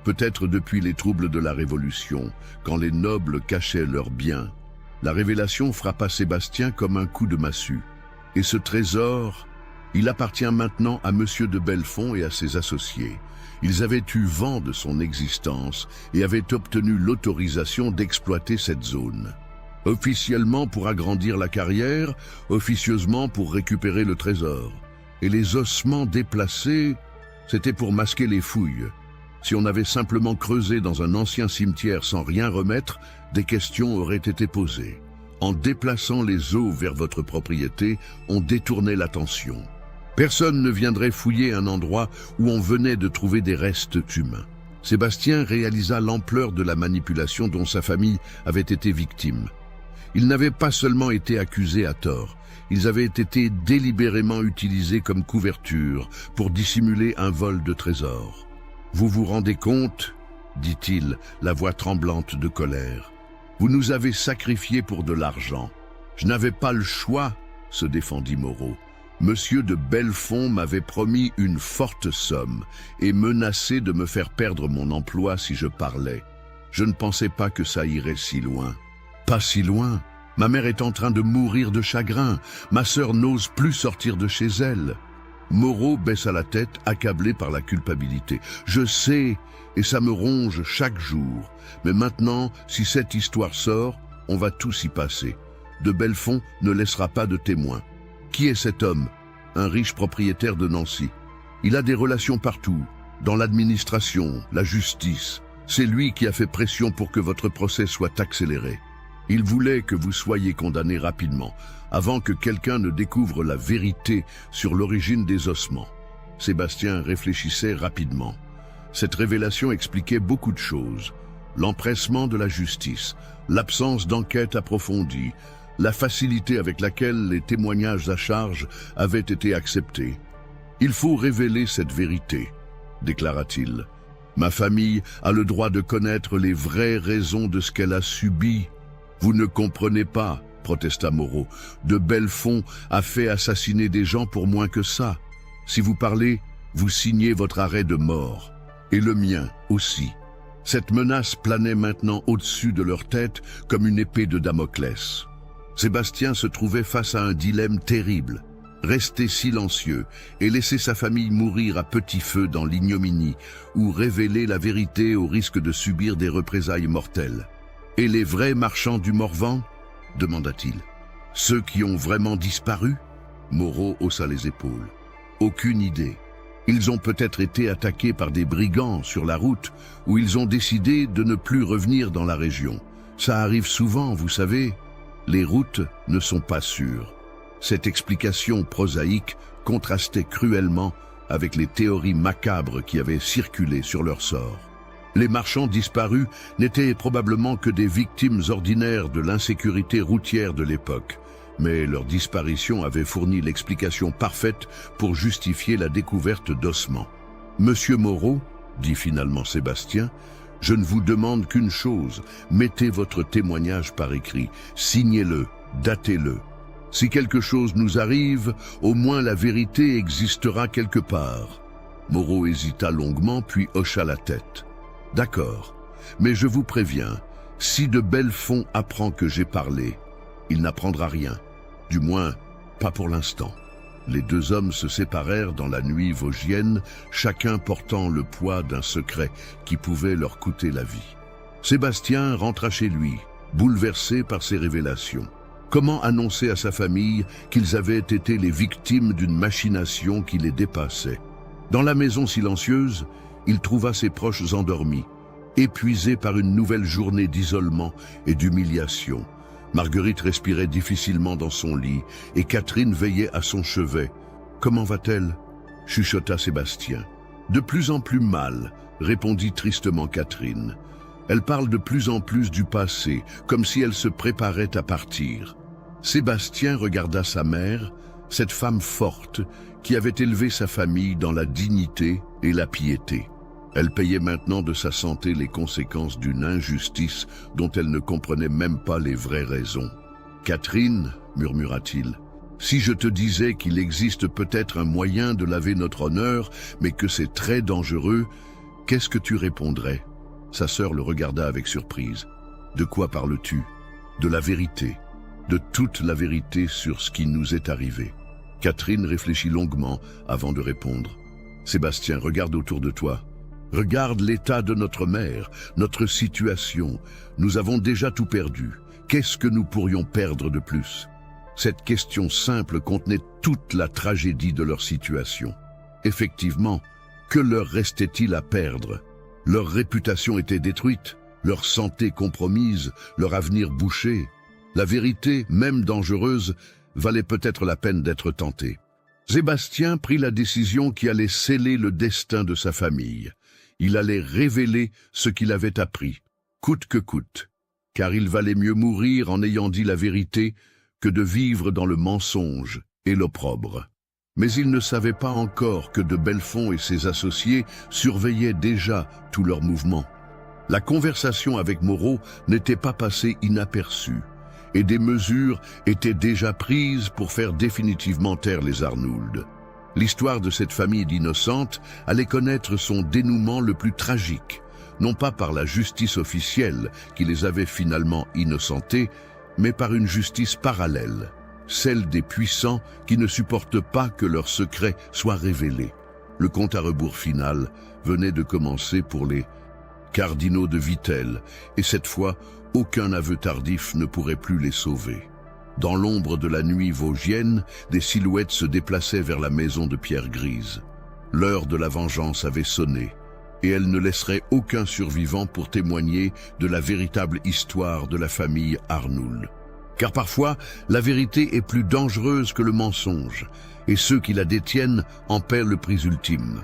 Peut-être depuis les troubles de la Révolution, quand les nobles cachaient leurs biens. » La révélation frappa Sébastien comme un coup de massue. Et ce trésor, il appartient maintenant à Monsieur de Belfond et à ses associés. Ils avaient eu vent de son existence et avaient obtenu l'autorisation d'exploiter cette zone. Officiellement pour agrandir la carrière, officieusement pour récupérer le trésor. Et les ossements déplacés, c'était pour masquer les fouilles. Si on avait simplement creusé dans un ancien cimetière sans rien remettre, des questions auraient été posées. En déplaçant les os vers votre propriété, on détournait l'attention. Personne ne viendrait fouiller un endroit où on venait de trouver des restes humains. Sébastien réalisa l'ampleur de la manipulation dont sa famille avait été victime. Ils n'avaient pas seulement été accusés à tort, ils avaient été délibérément utilisés comme couverture pour dissimuler un vol de trésors. « Vous vous rendez compte ?» dit-il, la voix tremblante de colère. « Vous nous avez sacrifiés pour de l'argent. Je n'avais pas le choix, » se défendit Moreau. « Monsieur de Belfond m'avait promis une forte somme et menacé de me faire perdre mon emploi si je parlais. Je ne pensais pas que ça irait si loin. » « Pas si loin. Ma mère est en train de mourir de chagrin. Ma sœur n'ose plus sortir de chez elle. » Moreau baissa la tête, accablé par la culpabilité. « Je sais, et ça me ronge chaque jour. Mais maintenant, si cette histoire sort, on va tous y passer. De Belfond ne laissera pas de témoin. Qui est cet homme? Un riche propriétaire de Nancy. Il a des relations partout, dans l'administration, la justice. C'est lui qui a fait pression pour que votre procès soit accéléré. Il voulait que vous soyez condamné rapidement, avant que quelqu'un ne découvre la vérité sur l'origine des ossements. » Sébastien réfléchissait rapidement. Cette révélation expliquait beaucoup de choses. L'empressement de la justice, l'absence d'enquête approfondie, la facilité avec laquelle les témoignages à charge avaient été acceptés. « Il faut révéler cette vérité, » déclara-t-il. « Ma famille a le droit de connaître les vraies raisons de ce qu'elle a subi. » « Vous ne comprenez pas, » protesta Moreau. « De Belfond a fait assassiner des gens pour moins que ça. Si vous parlez, vous signez votre arrêt de mort. Et le mien aussi. » Cette menace planait maintenant au-dessus de leur tête comme une épée de Damoclès. Sébastien se trouvait face à un dilemme terrible. Rester silencieux et laisser sa famille mourir à petit feu dans l'ignominie, ou révéler la vérité au risque de subir des représailles mortelles. « Et les vrais marchands du Morvan ?» demanda-t-il. « Ceux qui ont vraiment disparu ?» Moreau haussa les épaules. « Aucune idée. Ils ont peut-être été attaqués par des brigands sur la route, ou ils ont décidé de ne plus revenir dans la région. Ça arrive souvent, vous savez. Les routes ne sont pas sûres. » Cette explication prosaïque contrastait cruellement avec les théories macabres qui avaient circulé sur leur sort. Les marchands disparus n'étaient probablement que des victimes ordinaires de l'insécurité routière de l'époque, mais leur disparition avait fourni l'explication parfaite pour justifier la découverte d'ossements. « Monsieur Moreau, dit finalement Sébastien, je ne vous demande qu'une chose, mettez votre témoignage par écrit, signez-le, datez-le. Si quelque chose nous arrive, au moins la vérité existera quelque part. » Moreau hésita longuement, puis hocha la tête. « D'accord, mais je vous préviens, si de Belfond apprend que j'ai parlé, il n'apprendra rien, du moins pas pour l'instant. » Les deux hommes se séparèrent dans la nuit vosgienne, chacun portant le poids d'un secret qui pouvait leur coûter la vie. Sébastien rentra chez lui, bouleversé par ces révélations. Comment annoncer à sa famille qu'ils avaient été les victimes d'une machination qui les dépassait? Dans la maison silencieuse, il trouva ses proches endormis, épuisés par une nouvelle journée d'isolement et d'humiliation. Marguerite respirait difficilement dans son lit et Catherine veillait à son chevet. « Comment va-t-elle » chuchota Sébastien. « De plus en plus mal » répondit tristement Catherine. « Elle parle de plus en plus du passé, comme si elle se préparait à partir. » Sébastien regarda sa mère, cette femme forte qui avait élevé sa famille dans la dignité et la piété. Elle payait maintenant de sa santé les conséquences d'une injustice dont elle ne comprenait même pas les vraies raisons. « Catherine, murmura-t-il, si je te disais qu'il existe peut-être un moyen de laver notre honneur, mais que c'est très dangereux, qu'est-ce que tu répondrais ?» Sa sœur le regarda avec surprise. « De quoi parles-tu ? » ?»« De la vérité. De toute la vérité sur ce qui nous est arrivé. » Catherine réfléchit longuement avant de répondre. « Sébastien, regarde autour de toi. Regarde l'état de notre mère, notre situation. Nous avons déjà tout perdu. Qu'est-ce que nous pourrions perdre de plus ?» Cette question simple contenait toute la tragédie de leur situation. Effectivement, que leur restait-il à perdre? Leur réputation était détruite, leur santé compromise, leur avenir bouché. La vérité, même dangereuse, valait peut-être la peine d'être tentée. Sébastien prit la décision qui allait sceller le destin de sa famille. Il allait révéler ce qu'il avait appris, coûte que coûte, car il valait mieux mourir en ayant dit la vérité que de vivre dans le mensonge et l'opprobre. Mais il ne savait pas encore que de Belfond et ses associés surveillaient déjà tous leurs mouvements. La conversation avec Moreau n'était pas passée inaperçue, et des mesures étaient déjà prises pour faire définitivement taire les Arnould. L'histoire de cette famille d'innocentes allait connaître son dénouement le plus tragique, non pas par la justice officielle qui les avait finalement innocentés, mais par une justice parallèle, celle des puissants qui ne supportent pas que leurs secrets soient révélés. Le compte à rebours final venait de commencer pour les cardinaux de Vittel, et cette fois, aucun aveu tardif ne pourrait plus les sauver. Dans l'ombre de la nuit vosgienne, des silhouettes se déplaçaient vers la maison de pierre grise. L'heure de la vengeance avait sonné, et elle ne laisserait aucun survivant pour témoigner de la véritable histoire de la famille Arnould. Car parfois, la vérité est plus dangereuse que le mensonge, et ceux qui la détiennent en paient le prix ultime.